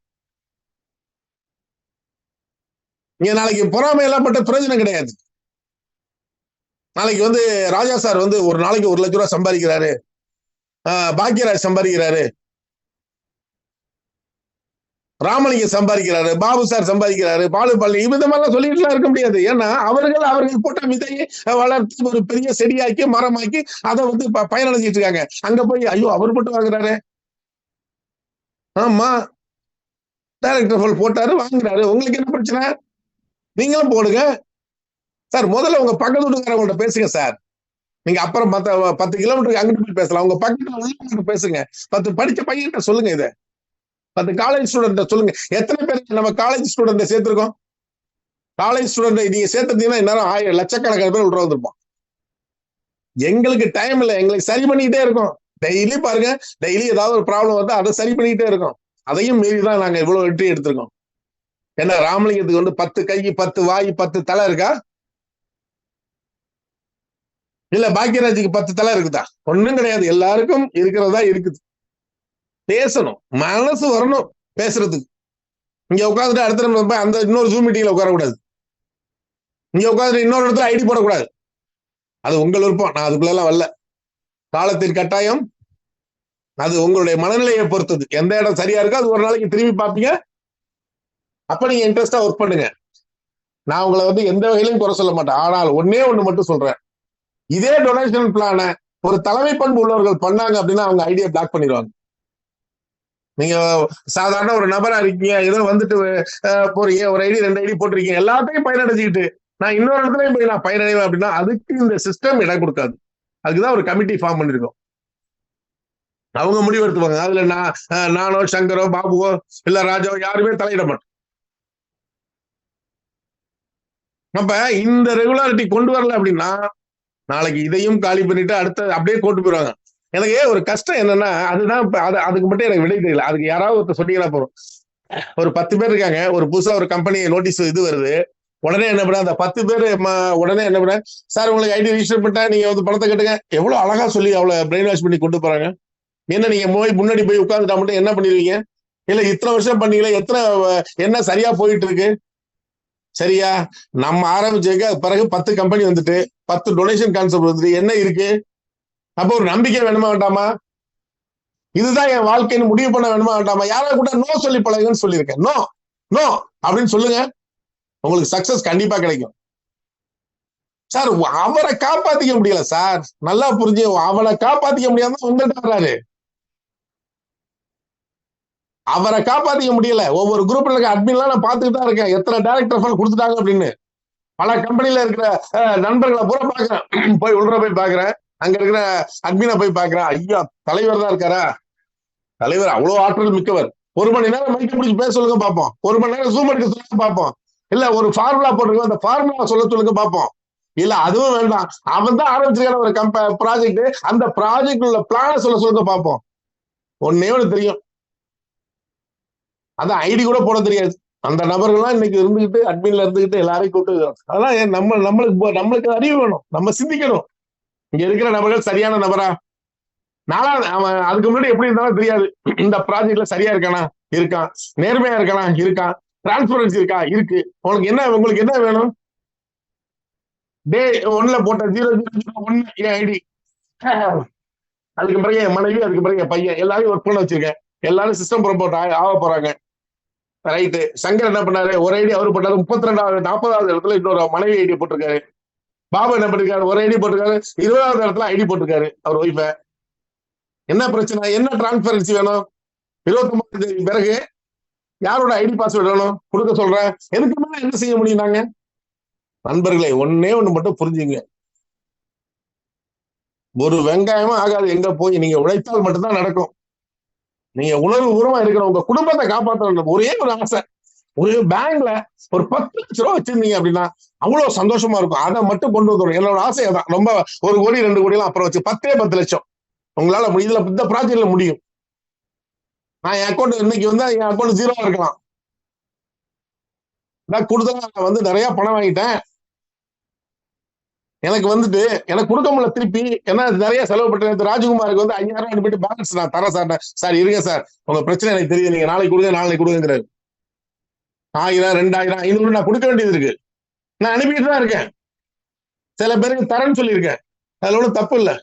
இங்க நாளைக்கு பொறாமை எல்லாம் பட்ட பிரயோஜனம் கிடையாது. நாளைக்கு ராஜா சார் ஒரு நாளைக்கு 1 லட்சம் ரூபாய் சம்பாதிக்கிறாரு, பாக்கியராஜ் சம்பாதிக்கிறாரு, ராமலிங்கம் சம்பாதிக்கிறாரு, பாபு சார் சம்பாதிக்கிறாரு, பாலு இந்த மாதிரிலாம் சொல்லிட்டுலாம் இருக்க முடியாது. ஏன்னா அவர்கள் போட்ட விதையை வளர்த்து ஒரு பெரிய செடியாக்கி மரமாக்கி அதை பயனடைஞ்சிட்டு இருக்காங்க. அங்க போய் ஐயோ அவர் மட்டும் வாங்குறாரு, ஆமா டைரக்டர் போட்டாரு வாங்குறாரு, உங்களுக்கு என்ன பிரச்சனை? நீங்களும் போடுங்க சார். முதல்ல உங்க பக்கத்து வீட்டுக்காரவங்கள்ட்ட பேசுங்க சார். நீங்க அப்புறம் 10 கிலோமீட்டருக்கு அங்கிட்டு போய் பேசலாம். உங்க பக்கத்துல உள்ள பேசுங்க. 10 படிச்ச பையன்கிட்ட சொல்லுங்க. இதை 10 காலேஜ் ஸ்டூடெண்ட் சொல்லுங்க. எத்தனை பேர் நம்ம காலேஜ் ஸ்டூடெண்ட் சேர்த்திருக்கோம்? காலேஜ் ஸ்டூடெண்ட் நீங்க சேர்த்துட்டீங்கன்னா இந்நேரம் 1000 லட்சக்கணக்கான பேர் உள்ள வந்திருப்போம். எங்களுக்கு டைம் இல்லை. எங்களுக்கு சரி பண்ணிக்கிட்டே இருக்கோம். டெய்லி பாருங்க, டெய்லி ஏதாவது ஒரு ப்ராப்ளம் வந்து அதை சரி பண்ணிக்கிட்டே இருக்கோம். அதையும் மீறிதான் நாங்க இவ்வளவு வெற்றி எடுத்திருக்கோம். ஏன்னா ராமலிங்கத்துக்கு 10 கை 10 வாய் 10 தலை இருக்கா? இல்ல பாக்கியராஜுக்கு 10 தலை இருக்குதா? ஒண்ணும் கிடையாது. எல்லாருக்கும் இருக்கிறதா இருக்குது. பேசணும், மனசு வரணும் பேசுறதுக்கு. இங்க உட்காந்துட்டு அடுத்த அந்த இன்னொரு ஜூம் மீட்டிங்ல உட்காரக்கூடாது. இங்க உட்காந்துட்டு இன்னொரு இடத்துல ஐடி போடக்கூடாது. அது உங்கள் விருப்பம். நான் அதுக்குள்ள எல்லாம் வரல. காலத்தின் கட்டாயம் அது உங்களுடைய மனநிலையை பொறுத்தது. எந்த இடம் சரியா இருக்கோ அது ஒரு நாளைக்கு திரும்பி பார்ப்பீங்க. அப்ப நீங்க இன்ட்ரெஸ்டா ஒர்க் பண்ணுங்க. நான் உங்களை எந்த வகையிலும் குறை சொல்ல மாட்டேன். ஆனால் ஒன்னே ஒண்ணு மட்டும் சொல்றேன். இதே டொனேஷன் பிளான ஒரு தலைமை பண்பு உள்ளவர்கள் பண்ணாங்க அப்படின்னா அவங்க ஐடியா பிளாக் பண்ணிடுவாங்க. நீங்க சாதாரண ஒரு நபரா இருக்கீங்க, ஏதோ போறீங்க, ஒரு ஐடி 2 ஐடி போட்டிருக்கீங்க, எல்லாத்தையும் பயனடைஞ்சுக்கிட்டு நான் இன்னொரு இடத்துலயும் போய் நான் பயனடைவேன் அப்படின்னா அதுக்கு இந்த சிஸ்டம் இடம் கொடுக்காது. அதுக்குதான் ஒரு கமிட்டி ஃபார்ம் பண்ணிருக்கோம். அவங்க முடிவு எடுத்துவாங்க. அதுல நானோ சங்கரோ பாபுவோ இல்ல ராஜாவோ யாருமே தலையிட மாட்டோம். அப்ப இந்த ரெகுலாரிட்டி கொண்டு வரல அப்படின்னா நாளைக்கு இதையும் காலி பண்ணிட்டு அடுத்த அப்படியே கொண்டு போயிருவாங்க. எனக்கு ஒரு கஷ்டம் என்னன்னா அதுதான் அதுக்கு மட்டும் எனக்கு விடை தெரியல. அதுக்கு யாராவது ஒருத்தர் சொன்னீங்கன்னா போறோம். ஒரு 10 பேர் இருக்காங்க, ஒரு புதுசா ஒரு கம்பெனி நோட்டீஸ் வருது. உடனே என்ன பண்ண அந்த 10 பேர் உடனே என்ன பண்ண, சார் உங்களுக்கு ஐடி ரிஜிஸ்டர் பண்ணிட்டா நீங்க பணத்தை கட்டுங்க. எவ்வளவு அழகா சொல்லி அவ்வளவு பிரெயின் வாஷ் பண்ணி கொண்டு போறாங்க. என்ன நீங்க முன்னாடி போய் உட்கார்ந்துட்டா மட்டும் என்ன பண்ணிடுவீங்க? இல்ல இத்தனை வருஷம் பண்ணீங்களா, என்ன சரியா போயிட்டு இருக்கு? சரியா நம்ம ஆரம்பிச்சதுக்கு பிறகு 10 கம்பெனி 10 டொனேஷன் கான்செப்ட் என்ன இருக்கு? அப்ப ஒரு நம்பிக்கை வேணுமா வேண்டாமா? இதுதான் என் வாழ்க்கைன்னு முடிவு பண்ண வேணுமா வேண்டாமா? யாரா கூட நோ சொல்லி பழகுன்னு சொல்லியிருக்கேன். நோ நோ அப்படின்னு சொல்லுங்க, உங்களுக்கு சக்சஸ் கண்டிப்பா கிடைக்கும். சார் அவரை காப்பாத்திக்க முடியல சார், நல்லா புரிஞ்சு. அவனை காப்பாத்திக்க முடியாம உங்கள்கிட்ட வர்றாரு. அவரை காப்பாத்திக்க முடியல. ஒவ்வொரு குரூப்ல இருக்க அட்மின்லாம் நான் பார்த்துட்டு தான் இருக்கேன், எத்தனை டைரக்டர் ஃபைல் கொடுத்துட்டாங்க அப்படின்னு. பல கம்பெனில இருக்கிற நண்பர்களை பூரா பாக்குறேன், போய் உள்ள போய் பாக்குறேன், அங்க இருக்கிற அட்மினை போய் பாக்குறேன். ஐயா, தலைவர் தான் இருக்காரா? தலைவர் அவ்வளவு ஆற்றல் மிக்கவர். 1 மணி நேரம் மைக்க பிடிச்சி பேச சொல்லுங்க பார்ப்போம், 1 மணி நேரம் ஜூம் எடுக்க சொல்லுங்க பார்ப்போம், இல்ல ஒரு ஃபார்முலா போட்டிருக்கோம் அந்த ஃபார்முலா சொல்ல சொல்லுங்க பார்ப்போம். இல்ல அதுவும் வேண்டாம், அவன் தான் ஆரம்பிச்சிருக்கான ஒரு ப்ராஜெக்ட், அந்த ப்ராஜெக்ட் உள்ள பிளான சொல்லுங்க பார்ப்போம். ஒன்னே ஒண்ணு தெரியும், அதான் ஐடி கூட போட தெரியாது. அந்த நபர்கள்லாம் இன்னைக்கு இருந்துகிட்டு அட்மின்ல இருந்துகிட்டு எல்லாரையும் கூப்பிட்டு, அதெல்லாம் நம்மளுக்கு அறிவு வேணும், நம்ம சிந்திக்கணும். இங்க இருக்கிற நபர்கள் சரியான நபரா? நானா அவன் அதுக்கு முன்னாடி எப்படி இருந்தாலும் தெரியாது. இந்த ப்ராஜெக்ட்ல சரியா இருக்கானா? இருக்கான். நேர்மையா இருக்கானா? இருக்கான். டிரான்ஸ்பரன்சி இருக்கா? இருக்கு. உங்களுக்கு என்ன வேணும்? டே 1ல போட்ட 0001 என் ஐடி, அதுக்கு பிறகு என் மனைவி, அதுக்கு பிறகு என் பையன், எல்லாரையும் ஒர்க் பண்ண வச்சிருக்கேன். எல்லாரும் சிஸ்டம் ப்ரோமோட் ஆக போறாங்க. ரைட்டு. சங்கர் என்ன பண்ணாரு? ஒரு ஐடி அவரு போட்டாரு, 32வது 40வது இடத்துல இன்னொரு மனைவி ஐடி போட்டிருக்காரு. பாபா என்ன பண்ணிருக்காரு? ஒரு ஐடி போட்டிருக்காரு, 20வது இடத்துல ஐடி போட்டிருக்காரு அவர் ஒய்ஃப. என்ன பிரச்சனை? என்ன டிரான்ஸ்பரன்சி வேணும்? 29 தேதி பிறகு யாரோட ஐடி பாஸ்வேர்டு வேணும் கொடுக்க சொல்றேன். எதுக்கு மேல என்ன செய்ய முடியும்? நாங்க நண்பர்களே, ஒன்னே ஒண்ணு மட்டும் புரிஞ்சுங்க, ஒரு வெங்காயமும் ஆகாது எங்க போய் நீங்க உழைத்தால் மட்டும்தான் நடக்கும். நீங்க உணர்வு பூர்வமா இருக்கிற உங்க குடும்பத்தை காப்பாற்றணும். ஒரே ஒரு ஆசை, ஒரு பேங்க்ல ஒரு 10 லட்சம் ரூபாய் வச்சிருந்தீங்க அப்படின்னா அவ்வளவு சந்தோஷமா இருக்கும். அதை மட்டும் கொண்டு வந்துடும். என்னோட ஆசை அதான். ரொம்ப 1 கோடி 2 கோடி எல்லாம் அப்புறம் வச்சு 10 லட்சம் உங்களால இதுல இந்த ப்ராஜெக்ட்ல முடியும். நான் என் அக்கௌண்ட் இன்னைக்கு வந்து என் அக்கௌண்ட் 0 இருக்கலாம். நான் கூடுதலா வந்து நிறைய பணம் வாங்கிட்டேன், எனக்கு வந்துட்டு எனக்கு கொடுக்க முடியல திருப்பி, ஏன்னா நிறைய செலவு பண்றேன். ராஜ்குமாருக்கு வந்து 5000 ரூபாய் அனுப்பிட்டு பேலன்ஸ் நான் தரேன் சார். சார் இருங்க சார், உங்க பிரச்சனை எனக்கு தெரியுது, நீங்க நாளைக்கு கொடுங்க நாளைக்கு கொடுங்கிறாரு. 1000 2000 500 நான் கொடுக்க வேண்டியது இருக்கு. நான் அனுப்பிட்டு தான் இருக்கேன். சில பேருக்கு தரேன்னு சொல்லியிருக்கேன், அதுல ஒன்றும் தப்பு இல்லை.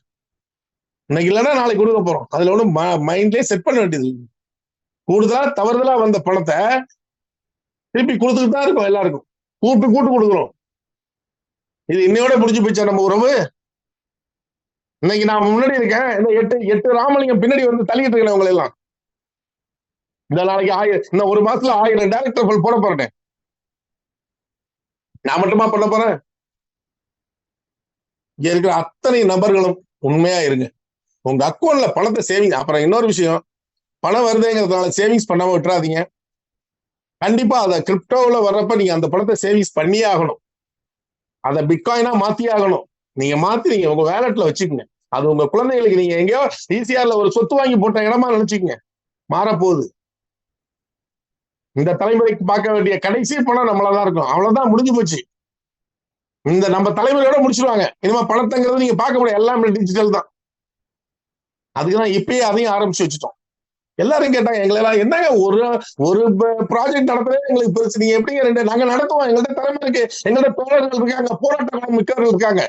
இன்னைக்கு இல்லைன்னா நாளைக்கு கொடுக்க போறோம், அதுல ஒன்றும் மைண்ட்லயே செட் பண்ண வேண்டியது. கூடுதலா தவறுதலா வந்த பணத்தை திருப்பி கொடுத்துட்டு தான் இருக்கும். எல்லாருக்கும் கூட்டு கொடுக்குறோம். இது இன்னையோட முடிஞ்சு போச்சா நம்ம உறவு? இன்னைக்கு நான் முன்னாடி இருக்கேன், இந்த 8 ராமலிங்கம் பின்னாடி வந்து தள்ளிட்டு இருக்கேன் உங்களை எல்லாம். இந்த நாளைக்கு 1000, இன்னும் 1 மாசத்துல 1000 டைரக்டர் போட போறேன். நான் மட்டுமா பண்ண போறேன்? இங்க இருக்கிற அத்தனை நபர்களும் உண்மையா இருங்க. உங்க அக்கௌண்ட்ல பணத்தை சேவிங். அப்புறம் இன்னொரு விஷயம், பணம் வருதுங்கிறதுனால சேவிங்ஸ் பண்ணாம விட்டுறாதீங்க. கண்டிப்பா அதை கிரிப்டோவில் வர்றப்ப நீங்க அந்த பணத்தை சேவிங்ஸ் பண்ணியே ஆகணும். அதை பிட்காயினா மாத்தியே ஆகணும். நீங்க மாத்தி நீங்க உங்க வேலட்ல வச்சுக்கோங்க. அது உங்க குழந்தைகளுக்கு நீங்க எங்கேயோ ஈசிஆர்ல ஒரு சொத்து வாங்கி போட்ட இடமா நினைச்சுக்கோங்க. மாறப்போகுது. இந்த தலைமுறைக்கு பார்க்க வேண்டிய கடைசி பணம் நம்மளதான் இருக்கும். அவ்வளவுதான், முடிஞ்சு போச்சு. இந்த நம்ம தலைமுறையோட முடிச்சிருவாங்க. இனிமே பணத்தைங்கிறது நீங்க பார்க்க முடியாது, எல்லாமே டிஜிட்டல் தான். அதுக்குதான் இப்பயே அதையும் ஆரம்பிச்சு வச்சுட்டோம். எல்லாரும் கேட்டாங்க எங்களை எல்லாம், என்னங்க ஒரு ப்ராஜெக்ட் நடத்துறதே எங்களுக்கு பெருசு, நீங்க எப்படிங்க நாங்க நடத்துவோம், எங்கள்கிட்ட திறமை இருக்கு, எங்கள்கிட்ட தோழர்கள் இருக்காங்க, போராட்ட மிக்கவர்கள் இருக்காங்க.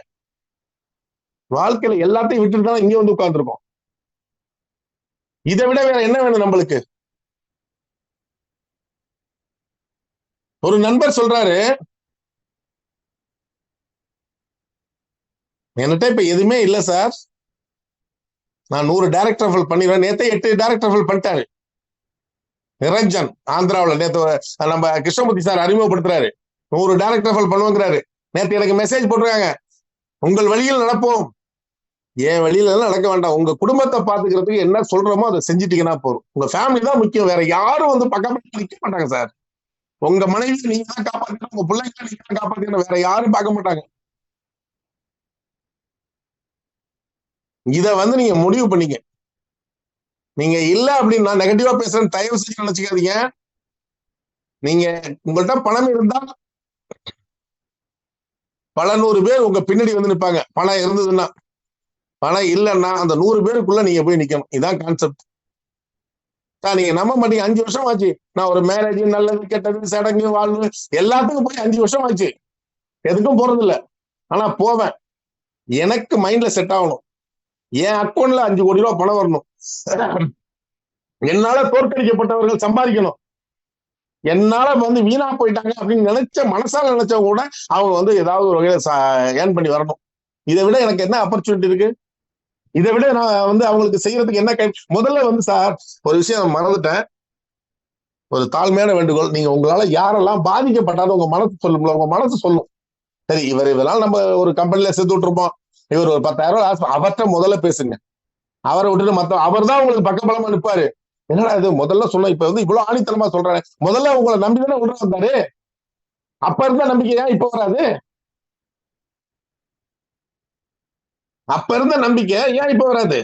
வாழ்க்கையில எல்லாத்தையும் விட்டுட்டு தான் இங்க வந்து உட்கார்ந்துருக்கோம். இதை விட வேற என்ன வேணும் நம்மளுக்கு? ஒரு நண்பர் சொல்றாரு, என்கிட்ட இப்ப எதுவுமே இல்ல சார், நான் 100 டைரக்டர் ஃபைல் பண்ணிடுவேன். நேத்தே 8 டைரக்டர் ஃபைல் பண்ணிட்டாரு நிரஞ்சன், ஆந்திராவில். நேத்து நம்ம கிருஷ்ணமூர்த்தி சார் அறிமுகப்படுத்துறாரு, 100 டைரக்டர் ஃபைல் பண்ணுவாங்கிறாரு. நேத்து எனக்கு மெசேஜ் போட்டிருக்காங்க, உங்கள் வழியில் நடப்போம். என் வழியில எல்லாம் நடக்க வேண்டாம், உங்க குடும்பத்தை பாத்துக்கிறதுக்கு என்ன சொல்றோமோ அதை செஞ்சுட்டீங்கன்னா போதும். உங்க ஃபேமிலி தான் முக்கியம், வேற யாரும் வந்து பக்கம் நிக்க மாட்டாங்க சார். உங்க மனைவி நீங்க தான் காப்பாத்தணும், உங்க பிள்ளைங்க நீங்க தான் காப்பாத்தணும், வேற யாரும் பார்க்க மாட்டாங்க. இத வந்து நீங்க முடிவு பண்ணீங்க. நீங்க இல்ல அப்படின்னு நான் நெகட்டிவா பேசுறேன்னு தயவு செஞ்சு நினைச்சுக்காதீங்க. நீங்க உங்கள்கிட்ட பணம் இருந்தா பல 100 பேர் உங்க பின்னாடி வந்து நிற்பாங்க. பணம் இருந்ததுன்னா. பணம் இல்லைன்னா அந்த 100 பேருக்குள்ள நீங்க போய் நிக்கணும். இதான் கான்செப்ட். நீங்க நம்ப மாட்டீங்க, 5 வருஷம் ஆச்சு நான் ஒரு மேரேஜ், நல்லது கெட்டது சடங்கு வாழ்வு எல்லாத்துக்கும் போய் 5 வருஷம் ஆச்சு. எதுக்கும் போறது இல்லை. ஆனா போவேன், எனக்கு மைண்ட்ல செட் ஆகணும். என் அக்கௌண்ட்ல 5 கோடி ரூபாய் பணம் வரணும். என்னால தோற்கடிக்கப்பட்டவர்கள் சம்பாதிக்கணும். என்னால வந்து வீணா போயிட்டாங்க அப்படின்னு நினைச்ச மனசால நினைச்சவங்க கூட அவங்க வந்து ஏதாவது ஒரு வகையில ஏர்ன் பண்ணி வரணும். இதை விட எனக்கு என்ன ஆப்பர்ச்சுனிட்டி இருக்கு? இதை விட நான் வந்து அவங்களுக்கு செய்யறதுக்கு என்ன முதல்ல வந்து சார் ஒரு விஷயம் மறந்துட்டேன். ஒரு தாழ்மையான வேண்டுகோள், நீங்க உங்களால யாரெல்லாம் பாதிக்கப்பட்டாலும் உங்க மனசு சொல்லுங்களா, உங்க மனசு சொல்லும். சரி, இதனால நம்ம ஒரு கம்பெனில சேர்த்து விட்டுருப்போம், இவர் ஒரு 10,000 அவர்கிட்ட முதல்ல பேசுங்க. அவரை விட்டுட்டு அவர் தான் உங்களுக்கு பக்கபலமா நிற்பாரு. என்னடா இது முதல்ல சொன்ன, இப்ப இவ்வளவு ஆணித்தனமா சொல்றாரு. முதல்ல உங்களை நம்பிதானே உள்ள வந்தாரு. அப்ப இருந்த நம்பிக்கையா இப்ப வராது? அப்ப இருந்த நம்பிக்கை ஏன் இப்ப வராது?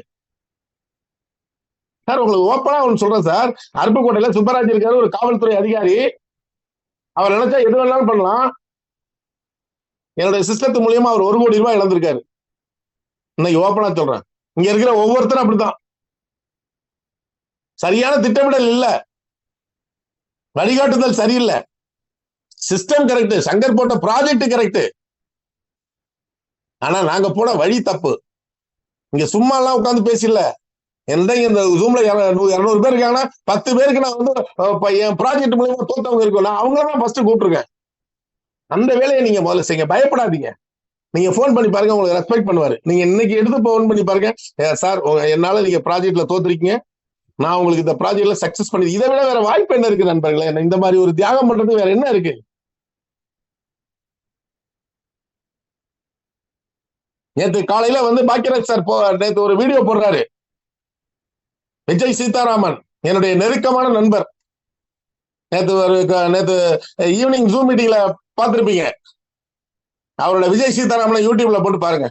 சார், உங்களுக்கு ஓப்பனா ஒண்ணு சொல்றேன் சார். அருப்புக்கோட்டையில சுப்பராஜ் இருக்காரு, ஒரு காவல்துறை அதிகாரி. அவர் நினைச்சா எது வேணாலும் பண்ணலாம். என்னுடைய சிஸ்டத்து மூலியமா அவர் 1 கோடி ரூபாய் இழந்திருக்காரு. இன்னைக்கு ஓப்பனா சொல்றேன். இங்க இருக்கிற ஒவ்வொருத்தரும் அப்படித்தான். சரியான திட்டமிடல் இல்ல, வழிகாட்டுதல் சரியில்லை, சிஸ்டம் கரெக்ட், சங்கர் போட்ட ப்ராஜெக்ட் கரெக்ட். ஆனா நாங்க போன வழி தப்பு. இங்க சும்மா எல்லாம் உட்கார்ந்து பேசல. இந்த ஜூம்ல 200 பேர் இருக்காங்கன்னா 10 பேருக்கு நான் வந்து என் ப்ராஜெக்ட் மூலமா தோத்தவங்க இருக்கும், நான் அவங்களதான் ஃபர்ஸ்ட் கூப்பிட்டுருக்கேன். அந்த வேலையை நீங்க முதல்ல செய்யுங்க, பயப்படாதீங்க. நீங்க போன் பண்ணி பாருங்க, உங்களுக்கு ரெஸ்பெக்ட் பண்ணுவாரு. நீங்க இன்னைக்கு எடுத்து போன் பண்ணி பாருங்க, சார் என்னால நீங்க ப்ராஜெக்ட்ல தோத்துருக்கீங்க, நான் உங்களுக்கு இந்த ப்ராஜெக்ட்ல சக்சஸ் பண்ணி, இதை விட வேற வாய்ப்பு என்ன இருக்கு நண்பர்களே? இந்த மாதிரி ஒரு தியாகம் பண்றது வேற என்ன இருக்கு? நேற்று காலையில வந்து பாக்கியராஜ் சார் நேற்று ஒரு வீடியோ போடுறாரு. விஜய் சீதாராமன் என்னுடைய நெருக்கமான நண்பர். நேற்று ஈவினிங் ஜூம் மீட்டிங்ல பார்த்திருப்பீங்க. அவரோட விஜய் சீதாராமனை யூடியூப்ல போட்டு பாருங்க.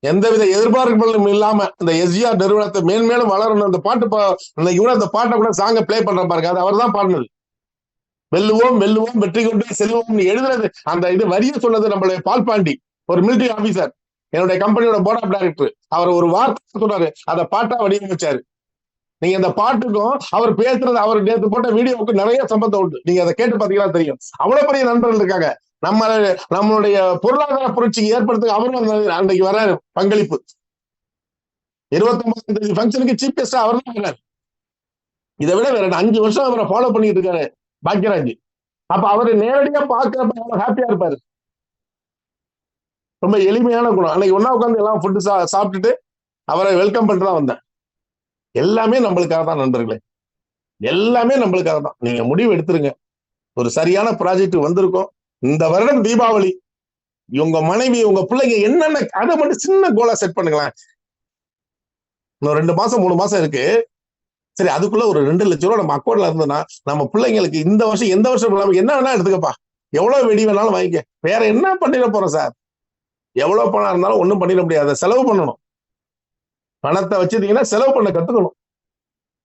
எந்தவித எதிர்பார்ப்புகளும் இல்லாம இந்த எஸ்ஜிஆர் நிறுவனத்தை மேன்மேலும் வளரணும், அந்த பாட்டை கூட சாங்க பிளே பண்ற பாருங்க. அது அவர் தான் பாடினது. வெல்லுவோம் வெல்லுவோம் வெற்றி கொண்டே செல்வோம் எழுதுறது, அந்த இது வரிய சொன்னது நம்மளுடைய பால்பாண்டி, ஒரு மிலிட்டரி ஆபீசர், என்னுடைய கம்பெனியோட போர்ட் ஆஃப் டைரக்டர். அவர் ஒரு வார்த்தை சொன்னாரு, அதை பாட்டா வடிவமைச்சாரு. நீங்க அந்த பாட்டுக்கும் அவர் பேசுறது, அவர் நேற்று போட்ட வீடியோவுக்கு நிறைய சம்பந்தம் உண்டு. நீங்க அதை கேட்டு பாத்தீங்கன்னா தெரியும். அவ்வளவு பெரிய நண்பர்கள் இருக்காங்க. நம்மளுடைய பொருளாதார புரட்சிக்கு ஏற்படுத்த அவரும் அன்னைக்கு வர்றாரு பங்களிப்பு. 29ஆம் தேதி ஃபங்க்ஷனுக்கு சீஃப் கெஸ்டா அவர் தான் வர்றாரு. இதை விட வேற 5 வருஷம் அவரை ஃபாலோ பண்ணிட்டு இருக்காரு பாக்கியராஜ். அப்ப அவரை நேரடியா பார்க்கிறப்ப அவ்வளவு ஹாப்பியா இருப்பாரு. ரொம்ப எளிமையான குணம். அன்னைக்கு ஒன்னா உட்காந்து எல்லாம் ஃபுட்டு சாப்பிட்டுட்டு அவரை வெல்கம் பண்ணிட்டு தான் வந்தேன். எல்லாமே நம்மளுக்காக தான் நண்பர்களே, எல்லாமே நம்மளுக்காக தான். நீங்க முடிவு எடுத்துருங்க. ஒரு சரியான ப்ராஜெக்ட் வந்திருக்கும். இந்த வருடம் தீபாவளி, உங்க மனைவி உங்க பிள்ளைங்க என்னென்ன அதை மட்டும் சின்ன கோலா செட் பண்ணுங்களேன். இன்னும் 2 மாசம் 3 மாசம் இருக்கு. சரி, அதுக்குள்ள ஒரு 2 லட்சம் ரூபாய் நம்ம அக்கௌண்ட்ல இருந்ததுன்னா நம்ம பிள்ளைங்களுக்கு இந்த வருஷம் எந்த வருஷம் என்ன வேணா எடுத்துக்கப்பா, எவ்வளவு வெடி வேணாலும் வாங்கிக்க, வேற என்ன பண்ணிட போறோம் சார்? எவ்வளவு பணம் இருந்தாலும் ஒண்ணும் பண்ணிட முடியாது. செலவு பண்ணணும். பணத்தை வச்சிருந்தீங்கன்னா செலவு பண்ண கத்துக்கணும்.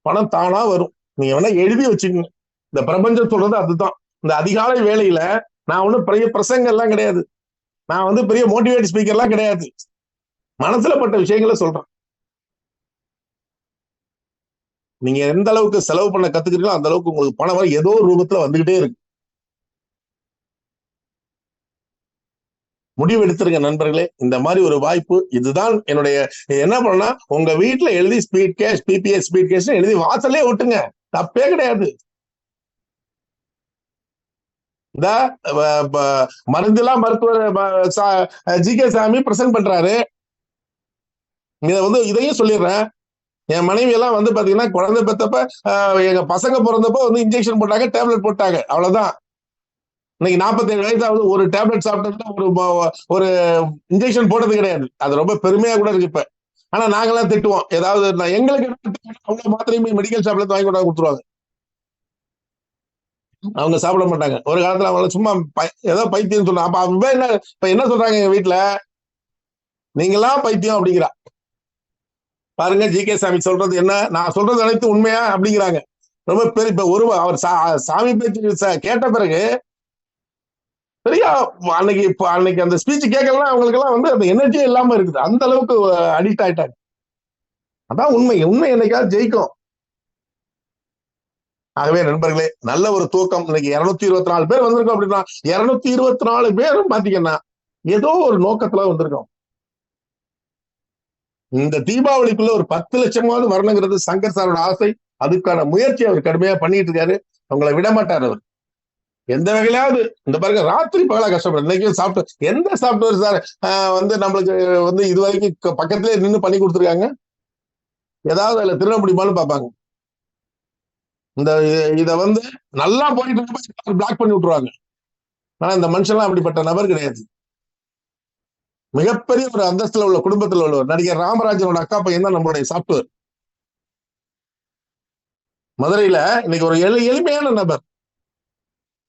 பணம் தானா வரும். நீங்க வேணா எழுதி வச்சுக்கோங்க. இந்த பிரபஞ்சம் சொல்றது அதுதான். இந்த அதிகாலை வேளையில நான் ஒன்னும் பெரிய பிரசங்கம் எல்லாம் கிடையாது, நான் வந்து பெரிய மோட்டிவேட் ஸ்பீக்கர் எல்லாம் கிடையாது. மனசுல பட்ட விஷயங்களை சொல்றேன். நீங்க எந்த அளவுக்கு செலவு பண்ண கத்துக்கிறீங்களோ அந்த அளவுக்கு உங்களுக்கு பணம் வர ஏதோ ஒரு ரூபத்துல வந்துகிட்டே இருக்கு. முடிவு எடுத்துருங்க நண்பர்களே. இந்த மாதிரி ஒரு வாய்ப்பு இதுதான். என்னுடைய என்ன பண்ணா, உங்க வீட்டுல எழுதி speed cash, PBS speed cash எழுதி வாசலே விட்டுங்க, தப்பே கிடையாது. இந்த மருந்துலாம் மருத்துவர் ஜி.கே. சாமி பிரசன்ட் பண்றாரு. இதையும் சொல்லிடுறேன். என் மனைவி எல்லாம் வந்து பாத்தீங்கன்னா குழந்தை பெற்றப்ப எங்க பசங்க பிறந்தப்போ வந்து இன்ஜெக்ஷன் போட்டாங்க, டேப்லெட் போட்டாங்க, அவ்வளவுதான். இன்னைக்கு 47 வயசாவது, ஒரு டேப்லெட் சாப்பிட்டதுல ஒரு இன்ஜெக்ஷன் போட்டது கிடையாது. அது ரொம்ப பெருமையா கூட இருக்கு இப்ப. ஆனா நாங்கெல்லாம் திட்டுவோம், ஏதாவது எங்களுக்கு அவ்வளவு மாத்திரையுமே மெடிக்கல் ஷாப்ல இருந்து வாங்கி கொண்டாந்து கொடுத்துருவாங்க. அவங்க சாப்பிட மாட்டாங்க. ஒரு காலத்துல அவங்க சும்மா ஏதோ பைத்தியம் சொல்றாங்க. அப்ப என்ன சொல்றாங்க எங்க வீட்டுல, நீங்களா பைத்தியம் அப்படிங்கிறா. பாருங்க, ஜி.கே. சாமி சொல்றது என்ன, நான் சொல்றது அனைத்து உண்மையா அப்படிங்கிறாங்க. ரொம்ப பெரிய இப்ப அவர் சாமி பேச்சு கேட்ட பிறகு பெரிய அன்னைக்கு அந்த ஸ்பீச் கேட்கலாம், அவங்களுக்கு எல்லாம் வந்து அந்த எனர்ஜியே இல்லாம இருக்குது. அந்த அளவுக்கு அடிக்ட் ஆயிட்டாங்க. அதான் உண்மை. உண்மை என்னைக்காவது ஜெயிக்கும். ஆகவே நண்பர்களே, நல்ல ஒரு தூக்கம். இன்னைக்கு 224 பேர் வந்திருக்கோம் அப்படின்னா 224 பேரும் பாத்தீங்கன்னா ஏதோ ஒரு நோக்கத்துல வந்திருக்கோம். இந்த தீபாவளிக்குள்ள ஒரு 10 லட்சமாவது வரணுங்கிறது சங்கர் சாரோட ஆசை. அதுக்கான முயற்சி அவர் கடுமையா பண்ணிட்டு இருக்காரு. அவங்களை விட மாட்டார் அவர் எந்த வகையிலாவது. இந்த பாருங்க, ராத்திரி பகலா கஷ்டப்படும். இன்னைக்கு சாப்பிட்டு எந்த சாப்ட்வேர் சார் வந்து நம்மளுக்கு வந்து இது வரைக்கும் பக்கத்திலே நின்று பண்ணி கொடுத்துருக்காங்க? ஏதாவது அதுல திருட முடியுமான்னு பார்ப்பாங்க. இந்த இத வந்து நல்லா போயிட்டு பிளாக் பண்ணி விட்டுருவாங்க. ஆனா இந்த மனுஷன்லாம் அப்படிப்பட்ட நபர் கிடையாது. மிகப்பெரிய ஒரு அந்தஸ்துல உள்ள குடும்பத்துல உள்ளவர். நடிகர் ராமராஜனோட அக்கா பையன் தான் நம்மளுடைய சாப்ட்வேர். மதுரையில இன்னைக்கு ஒரு எளிமையான நபர்.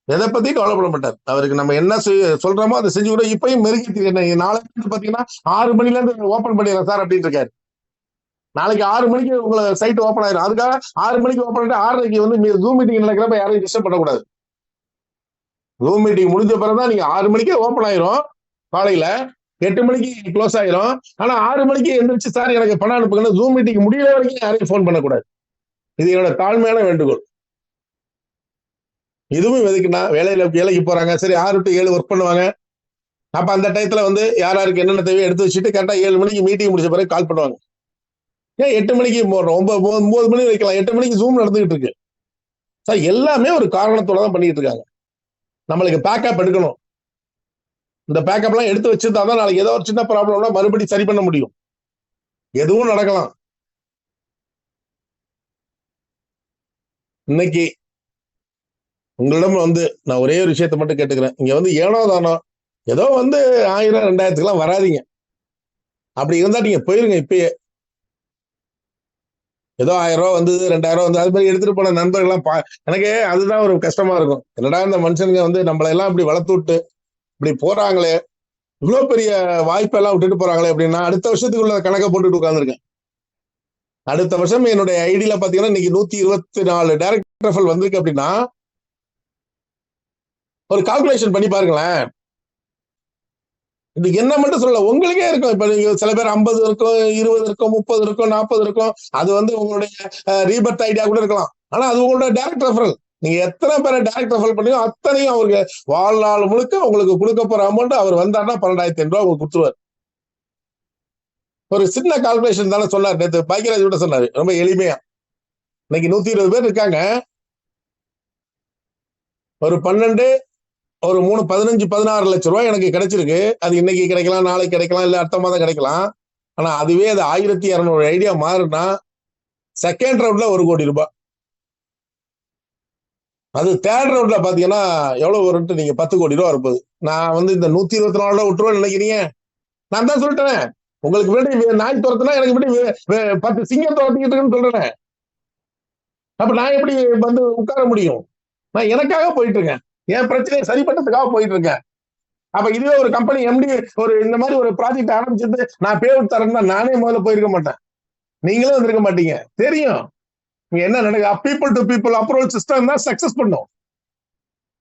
எதை பத்தி கவலைப்பட மாட்டார். அவருக்கு நம்ம என்ன சொல்றோமோ அதை செஞ்சு கூட இப்பயும் மெருகி நாளைக்கு பாத்தீங்கன்னா 6 மணில இருந்து ஓபன் பண்ணிடுறேன் சார் அப்படின்னு இருக்காரு. நாளைக்கு 6 மணிக்கு உங்களை சைட் ஓப்பன் ஆயிரும். அதுக்காக 6 மணிக்கு ஓப்பன் பண்ணிட்டு 6:30 வந்து ஜூம் மீட்டிங் நடக்கிறப்ப யாரையும் டிஸ்டர்ப் பண்ணக்கூடாது. ஜூம் மீட்டிங் முடிஞ்ச பிறகுதான் நீங்க 6 மணிக்கே ஓப்பன் ஆயிரும். காலையில 8 மணிக்கு க்ளோஸ் ஆயிரும். ஆனா 6 மணிக்கு எந்திரிச்சு சார் எனக்கு பணம் அனுப்புங்கன்னு ஜூம் மீட்டிங் முடியற வரைக்கும் யாரையும் போன் பண்ணக்கூடாது. இது என்னோட தாழ்மையான வேண்டுகோள். இதுவும் எதுக்குன்னா வேலைக்கு போறாங்க, சரி 6 to 7 ஒர்க் பண்ணுவாங்க. அப்ப அந்த டயத்துல வந்து யாருக்கு என்னென்ன தேவையோ எடுத்து வச்சுட்டு கரெக்டா 7 மணிக்கு மீட்டிங் முடிச்ச பிறகு கால் பண்ணுவாங்க. ஏன் 8 மணிக்கு போடுறோம், 9 மணி வைக்கலாம், 8 மணிக்கு ஜூம் நடந்துகிட்டு இருக்கு சார். எல்லாமே ஒரு காரணத்தோட தான் பண்ணிட்டு இருக்காங்க. நம்மளுக்கு பேக்கப் எடுக்கணும். இந்த பேக்கப் எல்லாம் எடுத்து வச்சிருந்தா தான் நாளைக்கு ஏதோ ஒரு சின்ன ப்ராப்ளம்னா மறுபடியும் சரி பண்ண முடியும். எதுவும் நடக்கலாம். இன்னைக்கு உங்களிடம் வந்து நான் ஒரே ஒரு விஷயத்த மட்டும் கேட்டுக்கிறேன். இங்க வந்து ஏனோ தானோ ஏதோ வந்து 1000 2000 வராதிங்க. அப்படி இருந்தா நீங்க போயிருங்க. இப்பயே ஏதோ 1000 வந்து 2000 வந்து அது மாதிரி எடுத்துட்டு போன நண்பர்கள்லாம் எனக்கு அதுதான் ஒரு கஷ்டமா இருக்கும். என்னடா இந்த மனுஷனுங்க வந்து நம்மள எல்லாம் இப்படி வளர்த்து விட்டு இப்படி போறாங்களே, இவ்வளவு பெரிய வாய்ப்பெல்லாம் விட்டுட்டு போறாங்களே அப்படின்னா அடுத்த வருஷத்துக்குள்ள கணக்கை போட்டுட்டு உட்கார்ந்துருக்கேன். அடுத்த வருஷம் என்னுடைய ஐடியில பாத்தீங்கன்னா இன்னைக்கு 124 டைரக்ட் ரெஃபரல் வந்திருக்கு அப்படின்னா ஒரு கால்குலேஷன் பண்ணி பாருங்களேன். இது என்ன மட்டும் சொல்லல, உங்களுக்கே இருக்கும். இப்ப நீங்க சில பேர் 50 இருக்கும், 20 இருக்கும், 30 இருக்கும், 40 இருக்கும். அது வந்து உங்களுடைய ரீபர்த் ஐடியா கூட இருக்கலாம். ஆனா அது உங்களோட டைரக்ட் ரெஃபரல். நீங்க எத்தனை பேரை டைரக்ட் ரெஃபரல் பண்ணீங்க அத்தனையும் அவருக்கு வாழ்நாள் முழுக்க உங்களுக்கு கொடுக்க போற அமௌண்ட் அவர் வந்தாருன்னா 12,500 ரூபாய் உங்களுக்கு கொடுத்துருவார். ஒரு சின்ன கால்குலேஷன் தானே சொன்னார் நேற்று பாக்கியராஜ் கூட சொன்னாரு, ரொம்ப எளிமையா. இன்னைக்கு 120 பேர் இருக்காங்க. ஒரு 12 ஒரு 3 15 16 லட்சம் ரூபாய் எனக்கு கிடைச்சிருக்கு. அது இன்னைக்கு கிடைக்கலாம், நாளைக்கு கிடைக்கலாம், இல்ல அடுத்த மாதம் கிடைக்கலாம். ஆனா அதுவே அது 1200 ஐடியா மாறுனா செகண்ட் ரவுண்ட்ல 1 கோடி ரூபாய். அது தேர்ட் ரவுண்ட்ல பாத்தீங்கன்னா எவ்வளவு வரும்ட்டு நீங்க 10 கோடி ரூபாய் இருப்பது. நான் வந்து இந்த 124 விட்டுருவேன் நினைக்கிறீங்க? நான் தான் சொல்லிட்டேன், உங்களுக்கு முன்னாடி நாய் துரத்துனா எனக்கு முன்னாடி 10 சிங்கம் துரத்திக்கிட்டு இருக்குன்னு சொல்றேன். அப்ப நான் எப்படி வந்து உட்கார முடியும்? நான் எனக்காக போயிட்டு இருக்கேன், என் பிரச்சனையை சரி பண்ணதுக்காக போயிட்டு இருக்கேன். அப்ப இதுவே ஒரு கம்பெனி எம்டி ஒரு இந்த மாதிரி ஒரு ப்ராஜெக்ட் ஆரம்பிச்சிட்டு நான் பே அவுட் தரேன்னா நானே முதல்ல போயிருக்க மாட்டேன், நீங்களும் வந்திருக்க மாட்டீங்க. தெரியும் இங்க என்ன நடக்குது. People to people approach system தான் சக்சஸ் பண்ணும்.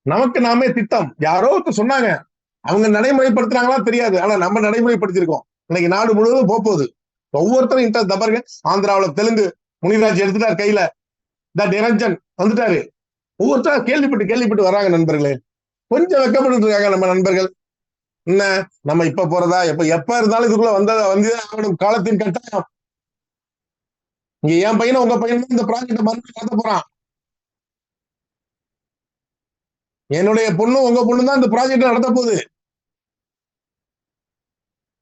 நமக்கு நாமே திட்டம் யாரோ சொன்னாங்க, அவங்க நடைமுறைப்படுத்துறாங்களா தெரியாது, ஆனா நம்ம நடைமுறைப்படுத்திருக்கோம். இன்னைக்கு நாடு முழுவதும் போகுது. ஒவ்வொருத்தரும் இன்ட்ரெஸ்ட் தப்பாருங்க. ஆந்திராவில் தெலுங்கு முனிராஜ் எடுத்துட்டாரு கையில, நிரஞ்சன் வந்துட்டாரு. ஒவ்வொருத்தரும் கேள்விப்பட்டு வராங்க நண்பர்களே. கொஞ்சம் வெக்கப்பட்டு இருக்காங்க நம்ம நண்பர்கள். என்ன நம்ம இப்ப போறதா எப்ப இருந்தாலும் இதுக்குள்ள வந்துதான் ஆகணும், காலத்தின் கட்டாயம். இங்க என் பையனை உங்க பையன் இந்த ப்ராஜெக்ட் மறுபடியும் நடத்த போறான். என்னுடைய பொண்ணும் உங்க பொண்ணு தான் இந்த ப்ராஜெக்ட் நடத்த போகுது.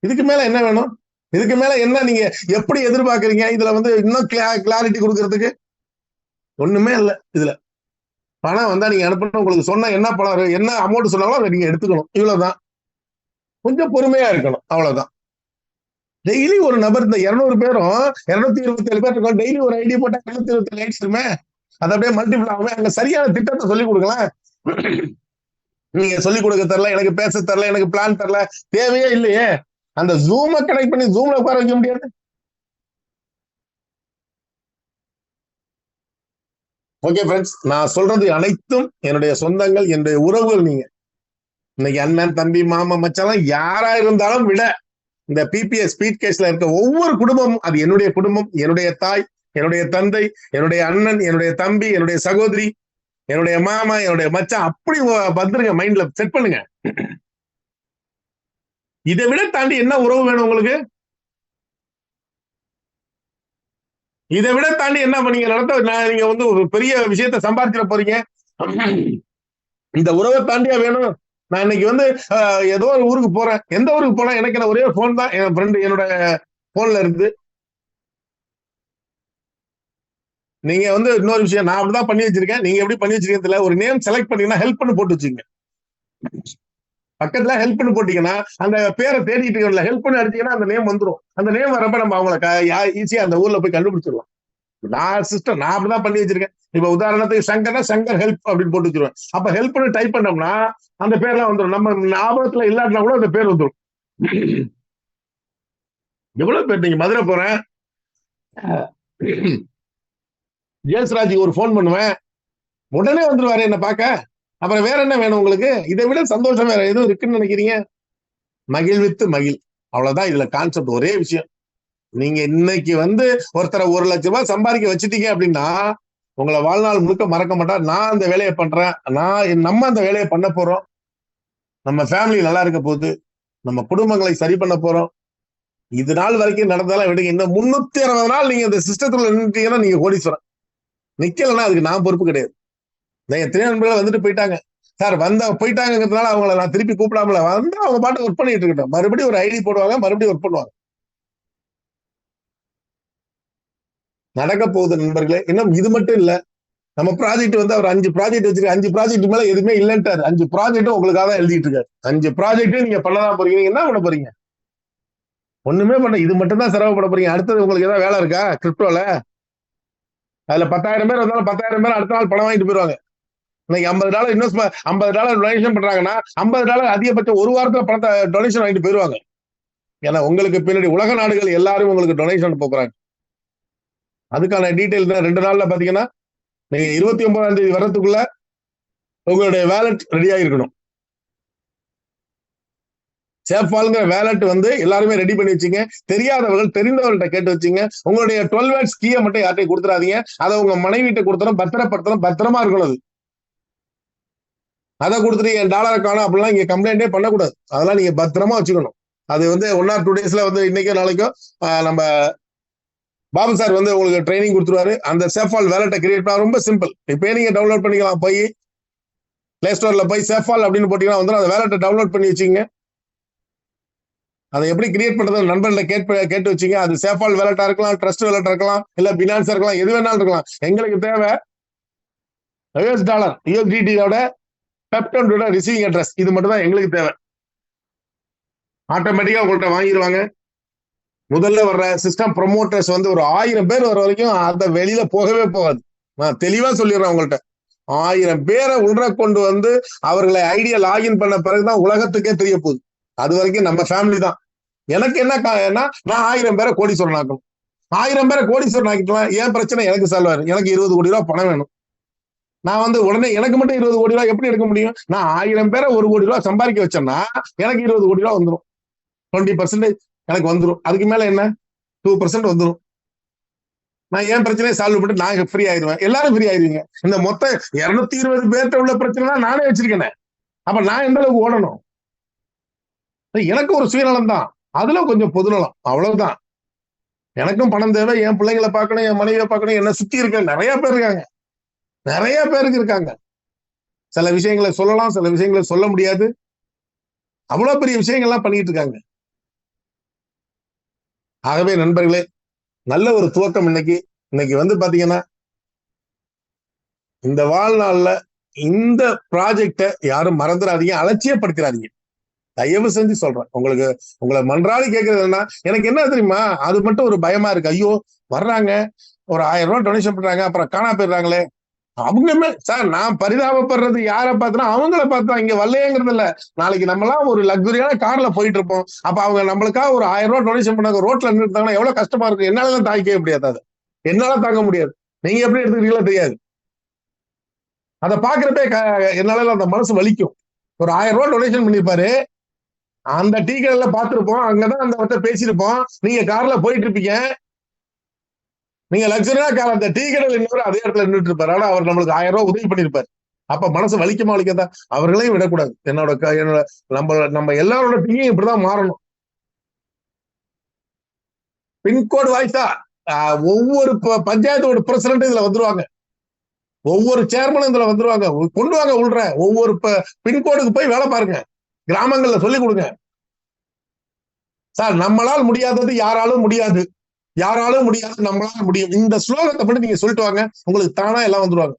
இதுக்கு மேல என்ன வேணும்? இதுக்கு மேல என்ன நீங்க எப்படி எதிர்பார்க்கறீங்க? இதுல வந்து இன்னும் கிளாரிட்டி கொடுக்கறதுக்கு ஒண்ணுமே இல்லை. இதுல பணம் வந்தா நீங்க அனுப்பணும். உங்களுக்கு சொன்னா என்ன பணம் என்ன அமௌண்ட் சொன்னாலும் அதை நீங்க எடுத்துக்கணும். இவ்வளவுதான். கொஞ்சம் பொறுமையா இருக்கணும், அவ்வளவுதான். டெய்லி ஒரு நபர் இந்த 200 பேரும் 227 பேர் இருக்கோம். டெய்லி ஒரு ஐடி போட்டா 227 ஐடிஸ் இருக்குமே, அதை அப்படியே மல்டிபிள் ஆகுமே. அங்க சரியான திட்டத்தை சொல்லிக் கொடுக்கலாம். நீங்க சொல்லிக் கொடுக்க தரல, எனக்கு பேச தரல, எனக்கு பிளான் தரல, தேவையே இல்லையே. அந்த ஜூமை கனெக்ட் பண்ணி ஜூம்ல உட்கார வைக்க முடியாது. ஓகே ஃப்ரெண்ட்ஸ், நான் சொல்றது அனைத்தும் என்னுடைய சொந்தங்கள், என்னுடைய உறவுகள். நீங்க இன்னைக்கு அண்ணன் தம்பி மாமா மச்சான் யாரா இருந்தாலும் விட இந்த பிபிஎஸ் ஸ்பீட் கேஸ்ல இருக்க ஒவ்வொரு குடும்பமும் அது என்னுடைய குடும்பம். என்னுடைய தாய், என்னுடைய தந்தை, என்னுடைய அண்ணன், என்னுடைய தம்பி, என்னுடைய சகோதரி, என்னுடைய மாமா, என்னுடைய மச்சான், அப்படி வந்துருங்க. மைண்ட்ல செட் பண்ணுங்க. இதை விட தாண்டி என்ன உறவு வேணும் உங்களுக்கு? இதை விட தாண்டி என்ன பண்ணீங்க நடத்த? நீங்க வந்து ஒரு பெரிய விஷயத்த சம்பாதிச்சிட போறீங்க. இந்த உறவை தாண்டியா வேணும்? நான் இன்னைக்கு வந்து ஏதோ ஒரு ஊருக்கு போறேன். எந்த ஊருக்கு போனா எனக்கு ஒரே போன் தான் என் ஃப்ரெண்டு என்னோட போன்ல இருந்து. நீங்க வந்து இன்னொரு விஷயம், நான் அப்படிதான் பண்ணி வச்சிருக்கேன். நீங்க எப்படி பண்ணி வச்சிருக்கீங்க தெரியல. ஒரு நேம் செலக்ட் பண்ணீங்கன்னா ஹெல்ப் பண்ணி போட்டு வச்சுங்க. பக்கத்துல ஹெல்ப் பண்ணி போட்டீங்கன்னா அந்த பேரை தேடிட்டு இருக்கல ஹெல்ப் பண்ணி அடிச்சீங்கன்னா அந்த நேம் வந்துடும். அந்த நேம் வரப்ப நம்ம அவங்கள ஈஸியா அந்த ஊர்ல போய் கண்டுபிடிச்சிடலாம். நான் அப்படிதான் பண்ணி வச்சிருக்கேன். இப்ப உதாரணத்துக்கு சங்கர்னா சங்கர் ஹெல்ப் அப்படின்னு போட்டு வச்சிருவேன். அப்ப ஹெல்ப் பண்ணி டைப் பண்ணோம்னா அந்த பேர்லாம் வந்துடும். நம்ம ஞாபகத்துல இல்லாட்டினா கூட அந்த பேர் வந்துடும். எவ்வளவு பேர் நீங்க மதுரை போறேன், ஜெயஸ்ராஜுக்கு ஒரு போன் பண்ணுவேன், உடனே வந்துருவாரு என்ன பார்க்க. அப்புறம் வேற என்ன வேணும் உங்களுக்கு? இதை விட சந்தோஷம் வேற எதுவும் இருக்குன்னு நினைக்கிறீங்க? மகிழ்வித்து மகிழ், அவ்வளவுதான் இதுல கான்செப்ட். ஒரே விஷயம், நீங்க இன்னைக்கு வந்து ஒருத்தரை 1,00,000 ரூபாய் சம்பாதிக்க வச்சுட்டீங்க அப்படின்னா உங்களை வாழ்நாள் முழுக்க மறக்க மாட்டார். நான் அந்த வேலையை பண்றேன், நம்ம அந்த வேலையை பண்ண போறோம், நம்ம ஃபேமிலி நல்லா இருக்க போகுது, நம்ம குடும்பங்களை சரி பண்ண போறோம். இது நாள் வரைக்கும் நடந்தாலும் விடுங்க, இன்னும் 360 நாள் நீங்க இந்த சிஸ்டத்துல நின்றுட்டீங்கன்னா நீங்க கோடீஸ்வரன். நிக்கலன்னா அதுக்கு நான் பொறுப்பு கிடையாது. எத்தனையோ நண்பர்கள் வந்துட்டு போயிட்டாங்க சார், போயிட்டாங்கிறதுனால அவங்கள நான் திருப்பி கூப்பிடாமல வந்து அவங்க பாட்டு ஒர்க் பண்ணிட்டு இருக்கட்டும். மறுபடியும் ஒரு ஐடி போடுவாங்க, மறுபடியும் ஒர்க் பண்ணுவாங்க. நடக்க போகுது நண்பர்களே. இன்னும் இது மட்டும் இல்ல, நம்ம ப்ராஜெக்ட் வந்து அவர் 5 ப்ராஜெக்ட் வச்சிருக்க, 5 ப்ராஜெக்ட் மேல எதுவுமே இல்லன்ட்டாரு. 5 ப்ராஜெக்டும் உங்களுக்காக தான் எழுதிட்டு இருக்காரு. 5 ப்ராஜெக்டும் நீங்க பண்ணதான் போறீங்க. என்ன பண்ண போறீங்க? ஒண்ணுமே பண்ண, இது மட்டும் தான் சிரமப்பட போறீங்க. அடுத்தது உங்களுக்கு ஏதாவது வேலை இருக்கா கிரிப்டோல? அதுல 10,000 பேர் வந்தாலும் 10,000 பேர் அடுத்த நாள் பணம் வாங்கிட்டு போயிருவாங்க. இன்னைக்கு $50 இன்வெஸ்ட்மெண்ட், $50 டொனேஷன் பண்றாங்கன்னா $50 அதிகபட்சம் ஒரு வாரத்துல பணத்தை டொனேஷன் வாங்கிட்டு போயிருவாங்க. ஏன்னா உங்களுக்கு பின்னாடி உலக நாடுகள் எல்லாரும் உங்களுக்கு டொனேஷன் போக்குறாங்க. அதுக்கான டீடைல் தான் 2 நாள்ல பாத்தீங்கன்னா, நீங்க 29ஆம் தேதி வரதுக்குள்ள உங்களுடைய வேலட் ரெடியா இருக்கணும். சேஃபால்ங்கிற வேலட் வந்து எல்லாருமே ரெடி பண்ணி வச்சுங்க. தெரியாதவர்கள் தெரிந்தவர்கள்ட்ட கேட்டு வச்சுங்க. உங்களுடைய 12 வேர்ட்ஸ் கீயை மட்டும் யார்ட்டையும் கொடுத்துறாதீங்க. அதை உங்க மனைவிட்ட கொடுத்தணும், பத்திரப்படுத்தணும், பத்திரமா இருக்கணும். அதை கொடுத்துட்டு என் டாலரை காணும் அப்படிலாம் இங்க கம்ப்ளைண்டே பண்ணக்கூடாது. அதெல்லாம் நீங்க பத்திரமா வச்சுக்கணும். அது வந்து 1 or 2 டேஸ்ல வந்து இன்னைக்கோ நாளைக்கோ நம்ம பாபு சார் வந்து உங்களுக்கு ட்ரைனிங் கொடுத்துருவாரு. அந்த சேஃபால் வேலட்டை கிரியேட் பண்ண ரொம்ப சிம்பிள். இப்பயே நீங்க டவுன்லோட் பண்ணிக்கலாம். போய் பிளே ஸ்டோர்ல போய் சேஃபால் அப்படின்னு போட்டீங்கன்னா வந்து அந்த வேலட்டை டவுன்லோட் பண்ணி வச்சுங்க. அதை எப்படி கிரியேட் பண்றது நண்பர்கள்ட்ட கேட்டு வச்சுங்க. அது சேஃபால் வேலட்டா இருக்கலாம், ட்ரஸ்ட் வேலட்டா இருக்கலாம், இல்ல பினான்ஸா இருக்கலாம், எது வேணாலும் இருக்கலாம். எங்களுக்கு தேவை $, USDT-யோட பெப்டோட ரிசீவிங் அட்ரஸ். இது மட்டும் தான் எங்களுக்கு தேவை. ஆட்டோமேட்டிக்கா உங்கள்கிட்ட வாங்கிடுவாங்க. முதல்ல வர்ற சிஸ்டம் ப்ரொமோட்டர்ஸ் வந்து ஒரு 1000 பேர் வர வரைக்கும் அந்த வெளியில போகவே போகாது. நான் தெளிவா சொல்லிடுறேன் உங்கள்கிட்ட. 1000 பேரை உள்ள கொண்டு வந்து அவர்களை ஐடியா லாகின் பண்ண பிறகுதான் உலகத்துக்கே தெரிய போகுது. அது வரைக்கும் நம்ம ஃபேமிலி தான். எனக்கு என்ன நான் 1000 பேரை கோடீஸ்வரன் ஆக்கணும். 1000 பேரை கோடீஸ்வரன் ஆக்கிட்டுவேன். ஏன் பிரச்சனை எனக்கு சால்வ் ஆயிரும். எனக்கு 20 கோடி ரூபாய் பணம் வேணும். நான் வந்து உடனே எனக்கு மட்டும் 20 கோடி ரூபாய் எப்படி எடுக்க முடியும்? நான் 1000 பேரை 1 கோடி ரூபாய் சம்பாதிக்க வச்சேன்னா எனக்கு 20 கோடி ரூபாய் வந்துடும். 20% எனக்கு வந்துடும். அதுக்கு மேல என்ன 2% வந்துடும். நான் ஏன் பிரச்சனையை சால்வ் பண்ணிட்டு நான் ஃப்ரீ ஆயிடுவேன். எல்லாரும் ஃப்ரீ ஆயிடுவீங்க. இந்த மொத்தம் 220 பேர்கிட்ட உள்ள பிரச்சனை நானே வச்சிருக்கேன். அப்ப நான் எந்த அளவுக்கு ஓடணும்? எனக்கு ஒரு சுயநலம் தான், அதுல கொஞ்சம் பொதுநலம், அவ்வளவுதான். எனக்கும் பணம் தேவை. என் பிள்ளைங்களை பார்க்கணும், என் மனைவியை பார்க்கணும். என்ன சுத்தி இருக்க நிறைய பேர் இருக்காங்க, நிறைய பேருக்கு இருக்காங்க. சில விஷயங்களை சொல்லலாம், சில விஷயங்களை சொல்ல முடியாது. அவ்வளவு பெரிய விஷயங்கள்லாம் பண்ணிட்டு இருக்காங்க. ஆகவே நண்பர்களே, நல்ல ஒரு துவக்கம் இன்னைக்கு வந்து பாத்தீங்கன்னா, இந்த வாழ்நாள்ல இந்த ப்ராஜெக்டை யாரும் மறந்துடாதீங்க, அலட்சியப்படுத்திடாதீங்க. தயவு செஞ்சு சொல்றேன். உங்களை மன்றாடி கேட்கறது என்ன, எனக்கு என்ன தெரியுமா, அது மட்டும் ஒரு பயமா இருக்கு. ஐயோ வர்றாங்க, ஒரு 1000 ரூபாய் டொனேஷன் பண்றாங்க, அப்புறம் காணா போயிடுறாங்களே. அவங்களுமே சார், நான் பரிதாபப்படுறது யாரை பார்த்தனா அவங்கள பார்த்தா. இங்க வரலையேங்கிறது இல்ல. நாளைக்கு நம்மளாம் ஒரு லக்ஸரியான கார்ல போயிட்டு இருப்போம். அப்ப அவங்க நம்மளுக்காக ஒரு 1000 ரூபாய் டொனேஷன் பண்ணாங்க, ரோட்ல நின்றுட்டாங்கன்னா எவ்வளவு கஷ்டமா இருக்கும். என்னாலதான் தாங்கிக்கவே முடியாது. அதை என்னால தாங்க முடியாது. நீங்க எப்படி எடுத்துக்கிறீங்களோ தெரியாது. அதை பாக்குறப்பே என்னால அந்த மனசு வலிக்கும். ஒரு 1000 ரூபாய் டொனேஷன் பண்ணிருப்பாரு, அந்த டீ கடையில பாத்துருப்போம், அங்கதான் அந்த பேசியிருப்போம். நீங்க கார்ல போயிட்டு இருப்பீங்க, நீங்க லக்ஸரியா கார் அந்த டீ கடையில் இன்னொரு அதே இடத்துல நின்றுட்டு இருப்பாரு. ஆனா அவர் நம்மளுக்கு 1000 ரூபாய் உதவி பண்ணிருப்பாரு. அப்ப மனசு வலிக்குமா வலிக்காதா? அவர்களையும் விடக்கூடாது. என்னோட நம்ம எல்லாரோட டீயும் இப்படிதான் மாறணும். பின்கோடு வாய்ஸா ஒவ்வொரு பஞ்சாயத்தோட பிரசிடண்ட் இதுல வந்துருவாங்க, ஒவ்வொரு சேர்மனும் இதுல வந்துருவாங்க. கொண்டு வாங்க உள்ற ஒவ்வொரு பின்கோடுக்கு போய் வேலை பாருங்க, கிராமங்கள்ல சொல்லி கொடுங்க. சார், நம்மளால் முடியாதது யாராலும் முடியாது. யாராலும் முடியாது, நம்மளால முடியும். இந்த ஸ்லோகத்தை மட்டும் நீங்க சொல்லிட்டு வாங்க, உங்களுக்கு தானா எல்லாம் வந்துருவாங்க.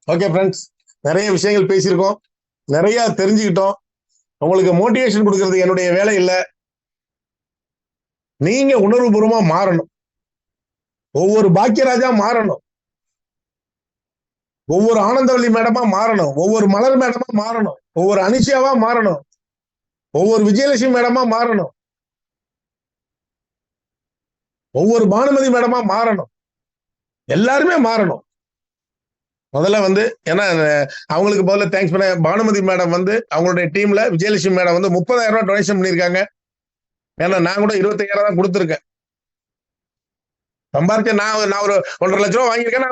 ஓகே ஃப்ரெண்ட்ஸ், நிறைய விஷயங்கள் பேசியிருக்கோம், நிறைய தெரிஞ்சுக்கிட்டோம். உங்களுக்கு மோட்டிவேஷன் கொடுக்கறது என்னுடைய வேலை இல்லை. நீங்க உணர்வுபூர்வமா மாறணும். ஒவ்வொரு பாக்கியராஜா மாறணும், ஒவ்வொரு ஆனந்தவள்ளி மேடமா மாறணும், ஒவ்வொரு மலர் மேடமா மாறணும், ஒவ்வொரு அனிஷாவா மாறணும், ஒவ்வொரு விஜயலட்சுமி மேடமா மாறணும், ஒவ்வொரு பானுமதி மேடமா மாறணும். எல்லாருமே மாறணும். முதல்ல ஏன்னா அவங்களுக்கு முதல்ல தேங்க்ஸ் பண்ண. பானுமதி மேடம் அவங்களுடைய டீம்ல விஜயலட்சுமி மேடம் 30,000 ரூபாய் டொனேஷன் பண்ணியிருக்காங்க. ஏன்னா நான் கூட 25,000 தான் கொடுத்துருக்கேன். சம்பாரிச்ச நான் ஒரு 1.5 லட்சம் ரூபாய் வாங்கியிருக்கேன்.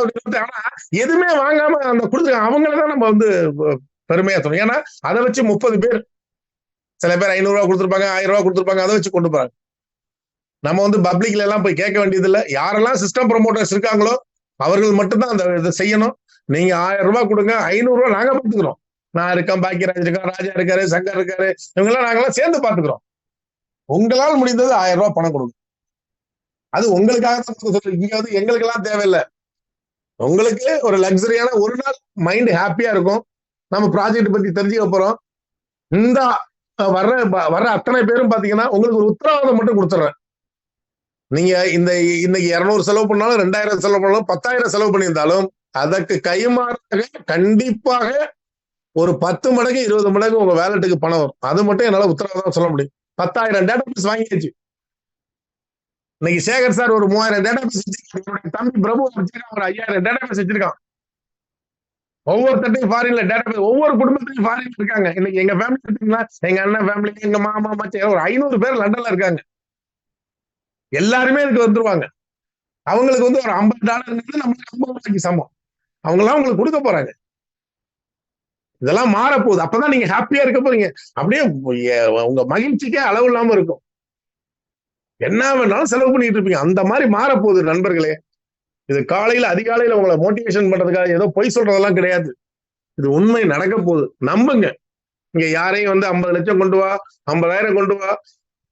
ஆனா எதுவுமே வாங்காம அந்த கொடுத்துருக்கேன். அவங்களதான் நம்ம பெருமையா சொல்லணும். ஏன்னா அதை வச்சு 30 பேர், சில பேர் 500 ரூபாய் கொடுத்துருப்பாங்க, 1000 ரூபாய் கொடுத்துருப்பாங்க, அதை வச்சு கொண்டு போறாங்க. நம்ம பப்ளிக்ல எல்லாம் போய் கேட்க வேண்டியது இல்லை. யாரெல்லாம் சிஸ்டம் ப்ரொமோட்டர்ஸ் இருக்காங்களோ அவர்கள் மட்டும்தான் அந்த இதை செய்யணும். நீங்க 1000 ரூபாய் கொடுங்க, 500 ரூபாய் நாங்க பாத்துக்கிறோம். நான் இருக்கேன், பாக்கியராஜ் இருக்கா, ராஜா இருக்காரு, சங்கர் இருக்காரு, இவங்கெல்லாம் நாங்கெல்லாம் சேர்ந்து பாத்துக்கிறோம். உங்களால் முடிந்தது 1000 ரூபாய் பணம் கொடுங்க. அது உங்களுக்காக தான். இங்க எங்களுக்கு எல்லாம் தேவையில்லை. உங்களுக்கு ஒரு லக்ஸரியான ஒரு நாள் மைண்ட் ஹாப்பியா இருக்கும். நம்ம ப்ராஜெக்ட் பத்தி தெரிஞ்சுக்க போறோம். இந்த வர்ற அத்தனை பேரும் பாத்தீங்கன்னா உங்களுக்கு ஒரு உத்தரவாதம் மட்டும் கொடுத்துட்றேன். நீங்க இன்னைக்கு 200 செலவு பண்ணாலும், 2000 செலவு பண்ணாலும், 10,000 செலவு பண்ணியிருந்தாலும் அதற்கு கைமாறாக கண்டிப்பாக ஒரு 10 மடங்கு 20 மடங்கு உங்க வேலட்டுக்கு பணம் வரும். அது மட்டும் என்னால உத்தரவாதம் சொல்ல முடியும். 10,000 டேட்டா பேஸ் வாங்கியாச்சு. இன்னைக்கு சேகர் சார் ஒரு 3000 டேட்டா பேஸ் வச்சிருக்காங்க. தம்பி பிரபு வச்சிருக்கான், ஒரு 5000 டேட்டா பேஸ் வச்சிருக்கான். ஒவ்வொருத்தையும் ஃபாரின்ல டேட்டா பேஸ், ஒவ்வொரு குடும்பத்திலையும் ஃபாரின்ல இருக்காங்க. இன்னைக்கு எங்க ஃபேமிலி எடுத்தீங்கன்னா, எங்க அண்ணன் ஃபேமிலி, எங்க மாமா மச்சான் ஒரு 500 பேர் லண்டன்ல இருக்காங்க. எல்லாருமே இதுக்கு வந்துருவாங்க. அவங்களுக்கு ஒரு $50 நம்மளுக்கு 50 ரூபாய்க்கு சமம். அவங்கெல்லாம் உங்களுக்கு கொடுக்க போறாங்க. இதெல்லாம் மாறப்போகுது. அப்பதான் நீங்க ஹாப்பியா இருக்க போறீங்க. அப்படியே உங்க மகிழ்ச்சிக்கே அளவு இல்லாம இருக்கும். என்ன வேணாலும் செலவு பண்ணிட்டு இருப்பீங்க. அந்த மாதிரி மாறப்போகுது நண்பர்களே. இது காலையில அதிகாலையில உங்களை மோட்டிவேஷன் பண்றதுக்காக ஏதோ பொய் சொல்றதெல்லாம் கிடையாது. இது உண்மை நடக்க போகுது. நம்புங்க. இங்க யாரையும் 50 லட்சம் கொண்டு வா, 50,000 கொண்டு வா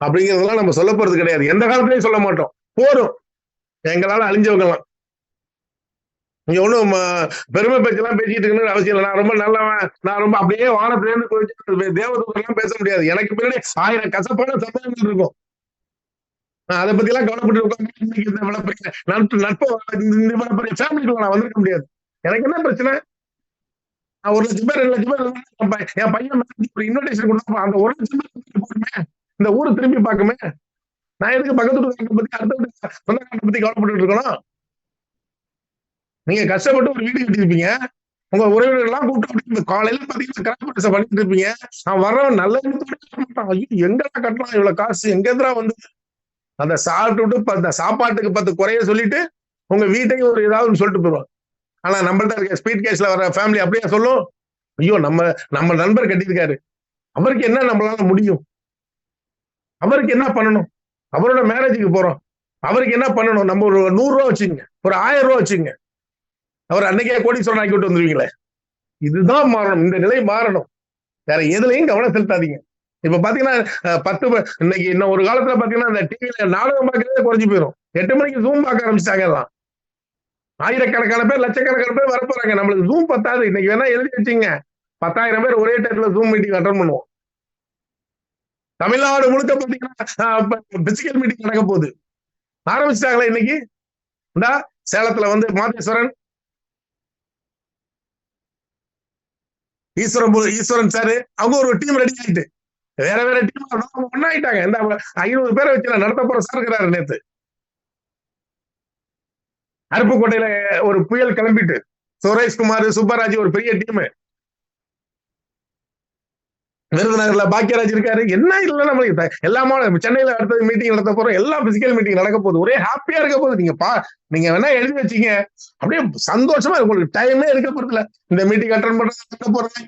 அப்படிங்கிறதெல்லாம் நம்ம சொல்ல போறது கிடையாது. எந்த காலத்திலையும் சொல்ல மாட்டோம். போரும் எங்களால அழிஞ்சவங்கலாம். நீங்க ஒண்ணும் பெருமை பேச்செல்லாம் பேசிட்டு இருக்கணும்னு அவசியம் இல்லை. நான் ரொம்ப நல்லவன், நான் ரொம்ப அப்படியே வானத்திலேருந்து தேவதூதெல்லாம் பேச முடியாது. எனக்கு பின்னாடி 1000 கசப்பான சம்பவங்கள் இருக்கும். அதை பத்தி எல்லாம் கவலைப்பட்டு நட்பு ஃபேமிலிக்குள்ள நான் வந்திருக்க முடியாது. எனக்கு என்ன பிரச்சனை? நான் 1 லட்சம் பேர் 2 லட்சம் பேர் என் பையன் ஒரு இன்விடேஷன் கொடுத்தா அந்த 1 லட்சம் பேர் போட்டுமே, இந்த ஊரை திரும்பி பார்க்குமே. நான் எதுக்கு பக்கத்து பத்தி அடுத்த சொந்தக்காரத்தை பத்தி கவலைப்பட்டு இருக்கணும்? நீங்க கஷ்டப்பட்டு ஒரு வீடு கட்டிருப்பீங்க, உங்க உறவினர்கள் எல்லாம் கூப்பிட்டு காலையில பாத்தீங்கன்னா கிராம பண்ணிட்டு இருப்பீங்க. நான் வர்றவன் நல்ல எங்கடா கட்டலாம் இவ்வளவு காசு, எங்க எதிரா அந்த சாப்பிட்டு அந்த சாப்பாட்டுக்கு 10 குறைய சொல்லிட்டு உங்க வீட்டையும் ஒரு ஏதாவது சொல்லிட்டு போயிடுவாங்க. ஆனா நம்மள்ட்ட இருக்க ஸ்பீட் கேஸ்ல வர ஃபேமிலி அப்படியே சொல்லும், ஐயோ நம்ம நண்பர் கட்டியிருக்காரு, அவருக்கு என்ன நம்மளால முடியும், அவருக்கு என்ன பண்ணணும், அவரோட மேரேஜுக்கு போறோம், அவருக்கு என்ன பண்ணணும், நம்ம ஒரு 100 ரூபா வச்சுங்க, ஒரு 1000 ரூபா வச்சுங்க, அவர் அன்னைக்கே கோடீஸ்வரன் ஆக்கி விட்டு வந்துருவீங்களே. இதுதான் மாறணும். இந்த நிலை மாறணும். வேற எதுலையும் கவனம் செலுத்தாதீங்க. இப்ப பாத்தீங்கன்னா 10 இன்னைக்கு இன்னும் ஒரு காலத்துல பாத்தீங்கன்னா இந்த டிவில நாடகம் பார்க்கறதே குறைஞ்சு போயிடும். 8 மணிக்கு ஜூம் பார்க்க ஆரம்பிச்சிட்டாங்க. எல்லாம் ஆயிரக்கணக்கான பேர், லட்சக்கணக்கான பேர் வரப்போறாங்க. நம்மளுக்கு ஜூம் பத்தாது. இன்னைக்கு வேணா எழுதி வச்சுங்க, 10,000 பேர் ஒரே டைத்துல ஜூம் மீட்டிங் அட்டன் பண்ணுவோம். தமிழ்நாடு முழுக்க பாத்தீங்கன்னா பிசிக்கல் மீட்டிங் நடக்க போகுது. ஆரம்பிச்சிட்டாங்களா இன்னைக்கு? இந்தா சேலத்துல மாதேஸ்வரன், ஈஸ்வரன் சாரு, அவங்க ஒரு டீம் ரெடி ஆயிட்டு வேற வேற டீம் ஒன்னாயிட்டாங்க. இந்த 500 பேரை வச்சு நடத்த போற சார் இருக்கிறாரு. நேத்து அருப்புக்கோட்டையில ஒரு புயல் கிளம்பிட்டு சுரேஷ்குமார், சுப்பராஜ் ஒரு பெரிய டீம், விருதுநகர்ல பாக்கியராஜ் இருக்காரு. என்ன இல்ல நம்மளுக்கு எல்லாமே சென்னையில அடுத்தது மீட்டிங் நடத்த போறோம். எல்லாம் பிசிக்கல் மீட்டிங் நடக்க போகுது. ஒரே ஹாப்பியா இருக்க போகுது. நீங்க வேணா எழுதி வச்சீங்க, அப்படியே சந்தோஷமா உங்களுக்கு டைமே இருக்க போறதுல. இந்த மீட்டிங் அட்டன் பண்றது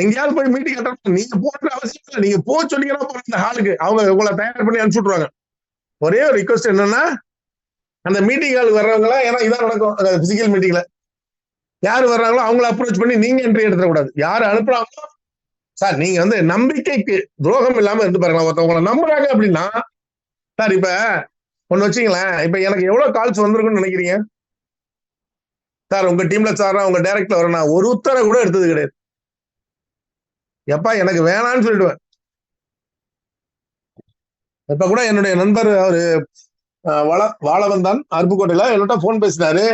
எங்கேயாவது போய் மீட்டிங் அட்டன் பண்ண நீங்க போன்ற அவசியம் இல்லை. நீங்க போக சொன்னீங்கன்னா போற இந்த ஹாலுக்கு அவங்க உங்களை தயார் பண்ணி அனுப்பிச்சு விட்டுருவாங்க. ஒரே ஒரு ரிக்வஸ்ட் என்னன்னா, அந்த மீட்டிங் ஹாலுக்கு வர்றவங்க எல்லாம், ஏன்னா இதான் நடக்கும் பிசிக்கல் மீட்டிங்ல, யாரு வர்றாங்களோ அவங்கள அப்ரோச் பண்ணி நீங்க என்ட்ரி எடுத்துடக்கூடாது. யாரு அனுப்புறாங்களோ சார், நீங்க நம்பிக்கைக்கு துரோகம் இல்லாம இருந்து பாருங்களா. ஒருத்தவங்களை நம்புறாங்க அப்படின்னா சார் இப்ப ஒண்ணு வச்சுங்களேன், இப்ப எனக்கு எவ்வளவு கால்ஸ் வந்திருக்குன்னு நினைக்கிறீங்க சார்? உங்க டீம்ல சார் உங்க டைரக்ட்ல வர நான் ஒரு உத்தரவு கூட எடுத்தது கிடையாது. எப்பா எனக்கு வேணான்னு சொல்லிடுவேன். இப்ப கூட என்னுடைய நண்பர் அவரு வாழவந்தான் அருப்புக்கோட்டையில என்னோட போன் பேசினாரு.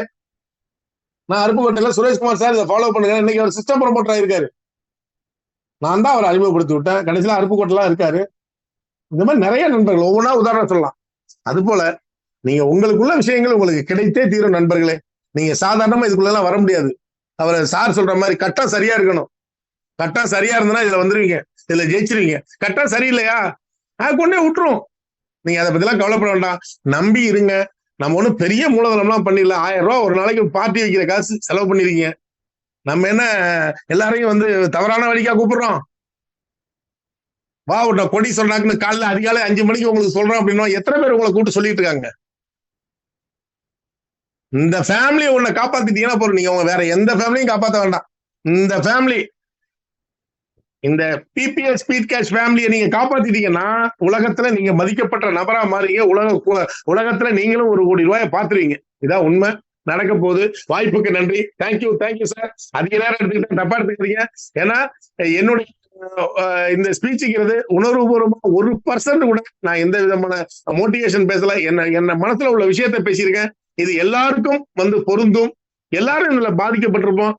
நான் அருப்புக்கோட்டையில சுரேஷ்குமார் சார் இதை ஃபாலோ பண்ணுங்க, இன்னைக்கு அவர் சிஸ்டம் ப்ரமோட்டர் ஆயிருக்காரு. நான் தான் அவரை அறிமுகப்படுத்தி விட்டேன். கடைசியில அருப்புக்கோட்டைலாம் இருக்காரு. இந்த மாதிரி நிறைய நண்பர்கள் ஒவ்வொன்றா உதாரணம் சொல்லலாம். அது போல நீங்க உங்களுக்குள்ள விஷயங்கள் உங்களுக்கு கிடைத்தே தீரும் நண்பர்களே. நீங்க சாதாரணமா இதுக்குள்ள எல்லாம் வர முடியாது. அவர் சார் சொல்ற மாதிரி கட்டம் சரியா இருக்கணும். கட்டம் சரியா இருந்ததுன்னா இதுல வந்துருவீங்க, இதுல ஜெயிச்சிருவீங்க. கட்டம் சரியில்லையா கொண்டே விட்டுரும். நீங்க அதை பத்தி எல்லாம் கவலைப்பட வேண்டாம், நம்பி இருங்க. நம்ம ஒண்ணும் பெரிய மூலதனம்லாம் பண்ணிடல. 1000 ரூபாய் ஒரு நாளைக்கு பார்ட்டி வைக்கிற காசு செலவு பண்ணிருக்கீங்க. நம்ம என்ன எல்லாரையும் வந்து தவறான வழிக்கா கூப்பிடுறோம்? வா விட்ட கொடி சொல்றாங்கன்னு காலைல அதிகாலை 5 மணிக்கு உங்களுக்கு சொல்றோம் அப்படின்னா எத்தனை பேர் உங்களை கூப்பிட்டு சொல்லிட்டு இருக்காங்க? இந்த ஃபேமிலியை உன்னை காப்பாத்திட்டீங்கன்னா போறோம். நீங்க உங்க வேற எந்த ஃபேமிலியும் காப்பாற்ற வேண்டாம். இந்த ஃபேமிலி, இந்த பிபிஎஸ் ஸ்பீட் கேஷ் ஃபேமிலியை நீங்க காப்பாத்திட்டீங்கன்னா உலகத்துல நீங்க மதிக்கப்பட்ட நபரா மாறீங்க. உலகத்துல நீங்களும் 1 கோடி ரூபாயை பாத்துருவீங்க. இதான் உண்மை. நடக்க போகுது. வாய்ப்புக்கு நன்றி. Thank you sir. அதிக நேரம் எடுத்துக்கிட்டேன், தப்பா எடுத்துக்கிறீங்க. ஏன்னா என்னுடைய இந்த ஸ்பீச்சுங்கிறது உணர்வுபூர்வமா 1% கூட நான் எந்த விதமான மோட்டிவேஷன் பேசல. என்ன மனசுல உள்ள விஷயத்த பேசியிருக்கேன். இது எல்லாருக்கும் வந்து பொருந்தும். எல்லாரும் இதுல பாதிக்கப்பட்டிருப்போம்.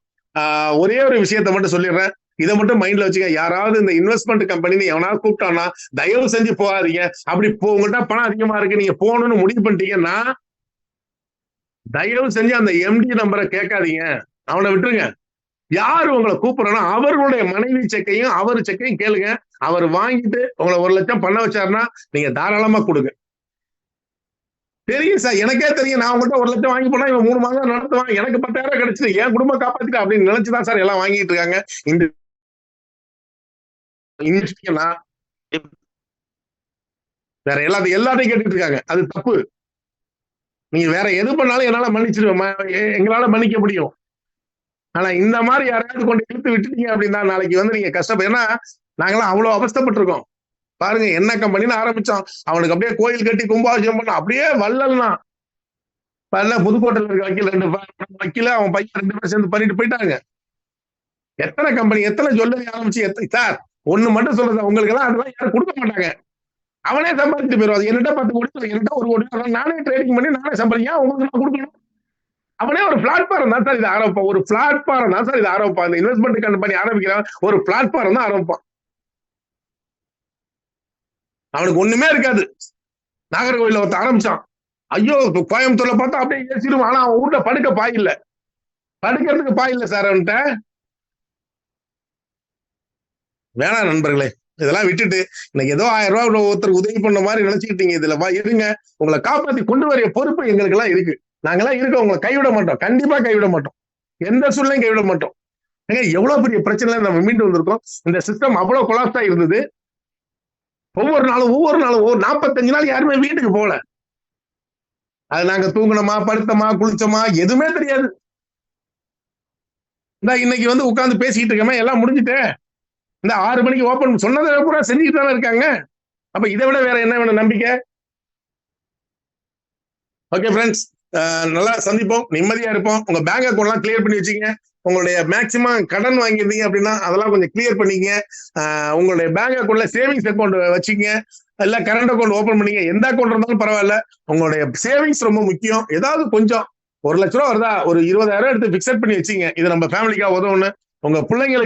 ஒரே ஒரு விஷயத்த மட்டும் சொல்லிடுறேன். இதை மட்டும் மைண்ட்ல வச்சுக்க. யாராவது இந்த இன்வெஸ்ட்மெண்ட் கம்பெனி எவனாவது கூப்பிட்டான்னா தயவு செஞ்சு போகாதீங்க. அப்படி உங்கள்கிட்ட பணம் அதிகமா இருக்கு, நீங்க போகணும்னு முடிவு பண்ணிட்டீங்கன்னா தயவு செஞ்சு அந்த எம்டி நம்பரை கேட்காதீங்க, அவனை விட்டுருங்க. யாரு உங்களை கூப்பிடுறா அவர்களுடைய மனைவி செக்கையும் அவர் செக்கையும் கேளுங்க. அவர் வாங்கிட்டு உங்களை 1 லட்சம் பண்ண வச்சாருன்னா நீங்க தாராளமா கொடுங்க. தெரியும் சார், எனக்கே தெரியும். நான் உங்கள்கிட்ட 1 லட்சம் வாங்கி போனா இவன் 3 மாதம் நடத்துவான், எனக்கு 10,000 கிடைச்சிது, என் குடும்பம் காப்பாத்திட்டு அப்படின்னு நினைச்சுதான் சார் எல்லாம் வாங்கிட்டு இருக்காங்க. இந்த வேற எல்லாத்தையும் கேட்டுட்டு இருக்காங்க. அது தப்பு. நீங்க வேற எது பண்ணாலும் என்னால மன்னிச்சிருவேன், எங்களால மன்னிக்க முடியும். ஆனா இந்த மாதிரி யாராவது கொண்டு இழுத்து விட்டுட்டீங்க அப்படின்னா நாளைக்கு வந்து நீங்க கஷ்டப்படும். ஏன்னா நாங்களாம் அவ்வளவு அவஸ்தப்பட்டிருக்கோம். பாருங்க, என்ன கம்பெனின்னு ஆரம்பிச்சோம், அவனுக்கு அப்படியே கோயில் கட்டி கும்பாபிஷேகம் பண்ண அப்படியே வள்ளல்னா. புதுக்கோட்டையில் இருக்க வக்கீல் 2 வக்கீல அவன் பையன் 2 பேரும் சேர்ந்து பண்ணிட்டு போயிட்டாங்க. எத்தனை கம்பெனி, எத்தனை ஜுவல்லரி ஆரம்பிச்சு சார் ஒண்ணு மட்டும் சொல்றது, உங்களுக்கு எல்லாம் அதெல்லாம் யாரும் கொடுக்க மாட்டாங்க. அவனே சம்பாதிச்சுட்டு போயிடுவான். என்கிட்ட 10 கோடி, என்கிட்ட 1 கோடி, நானே ட்ரேடிங் பண்ணி நானே சம்பாதிக்க உங்களுக்கு நான் கொடுக்கணும். அவனே ஒரு பிளாட்ஃபார்ம் தான் சார் இது ஆரம்பிப்பான். ஒரு பிளாட்ஃபார்ம் தான் சார் இது ஆரம்பிப்பான். இந்த இன்வெஸ்ட்மெண்ட் கம்பெனி ஆரம்பிக்கிறான், ஒரு பிளாட்ஃபார்ம் தான் ஆரம்பிப்பான். அவனுக்கு ஒண்ணுமே இருக்காது. நாகர்கோவில்ல ஒருத்த ஆரம்பிச்சான். ஐயோ, கோயம்புத்தூர்ல பார்த்தா அப்படியே ஏசிடும். ஆனா அவன் வீட்டுல படுக்க பாய் இல்ல, படுக்கிறதுக்கு பாய் இல்ல சார் அவன்கிட்ட. வேணாம் நண்பர்களே, இதெல்லாம் விட்டுட்டு இன்னைக்கு ஏதோ 1000 ரூபாய் ஒருத்தருக்கு உதவி பண்ண மாதிரி நினைச்சுக்கிட்டீங்க. இதுல இருங்க, உங்களை காப்பாத்தி கொண்டு வர பொறுப்பு எங்களுக்கு எல்லாம் இருக்கு. நாங்கெல்லாம் இருக்கோம், உங்களை கைவிட மாட்டோம். கண்டிப்பா கைவிட மாட்டோம். எந்த சூழ்நிலையும் கைவிட மாட்டோம். எவ்வளவு பெரிய பிரச்சனை நம்ம மீண்டு வந்திருக்கோம். இந்த சிஸ்டம் அவ்வளவு கொலாப்ஸா இருந்தது. ஒவ்வொரு நாளும் 45 நாள் யாருமே வீட்டுக்கு போகல. அது நாங்க தூங்கணுமா, படுத்தமா, குளிச்சோமா எதுவுமே தெரியாது. இந்த இன்னைக்கு வந்து உட்கார்ந்து பேசிட்டு இருக்கமே, எல்லாம் முடிஞ்சுட்டு இந்த 6 மணிக்கு ஓபன் சொன்னதை கூட செஞ்சுட்டு தானே இருக்காங்க. அப்ப இதை விட வேற என்ன வேணும் நம்பிக்கை? ஓகே ஃப்ரெண்ட்ஸ், நல்லா சந்திப்போம், நிம்மதியா இருப்போம். உங்க பேங்க் அக்கௌண்ட் எல்லாம் கிளியர் பண்ணி வச்சுங்க. உங்களுடைய மேக்சிமம் கடன் வாங்கியிருந்தீங்க அப்படின்னா அதெல்லாம் கொஞ்சம் கிளியர் பண்ணிக்கங்க. உங்களுடைய பேங்க் அக்கௌண்ட்ல சேவிங்ஸ் அக்கௌண்ட் வச்சுக்கங்க, இல்ல கரண்ட் அக்கௌண்ட் ஓபன் பண்ணீங்க. எந்த அக்கௌண்ட் இருந்தாலும் பரவாயில்ல, உங்களுடைய சேவிங்ஸ் ரொம்ப முக்கியம். ஏதாவது கொஞ்சம் 1 லட்ச ரூபா வருதா, ஒரு 20,000 எடுத்து பிக்சட் பண்ணி வச்சுங்க. இது நம்ம ஃபேமிலிக்காக உதவுன்னு. உங்க பிள்ளைங்களுக்கு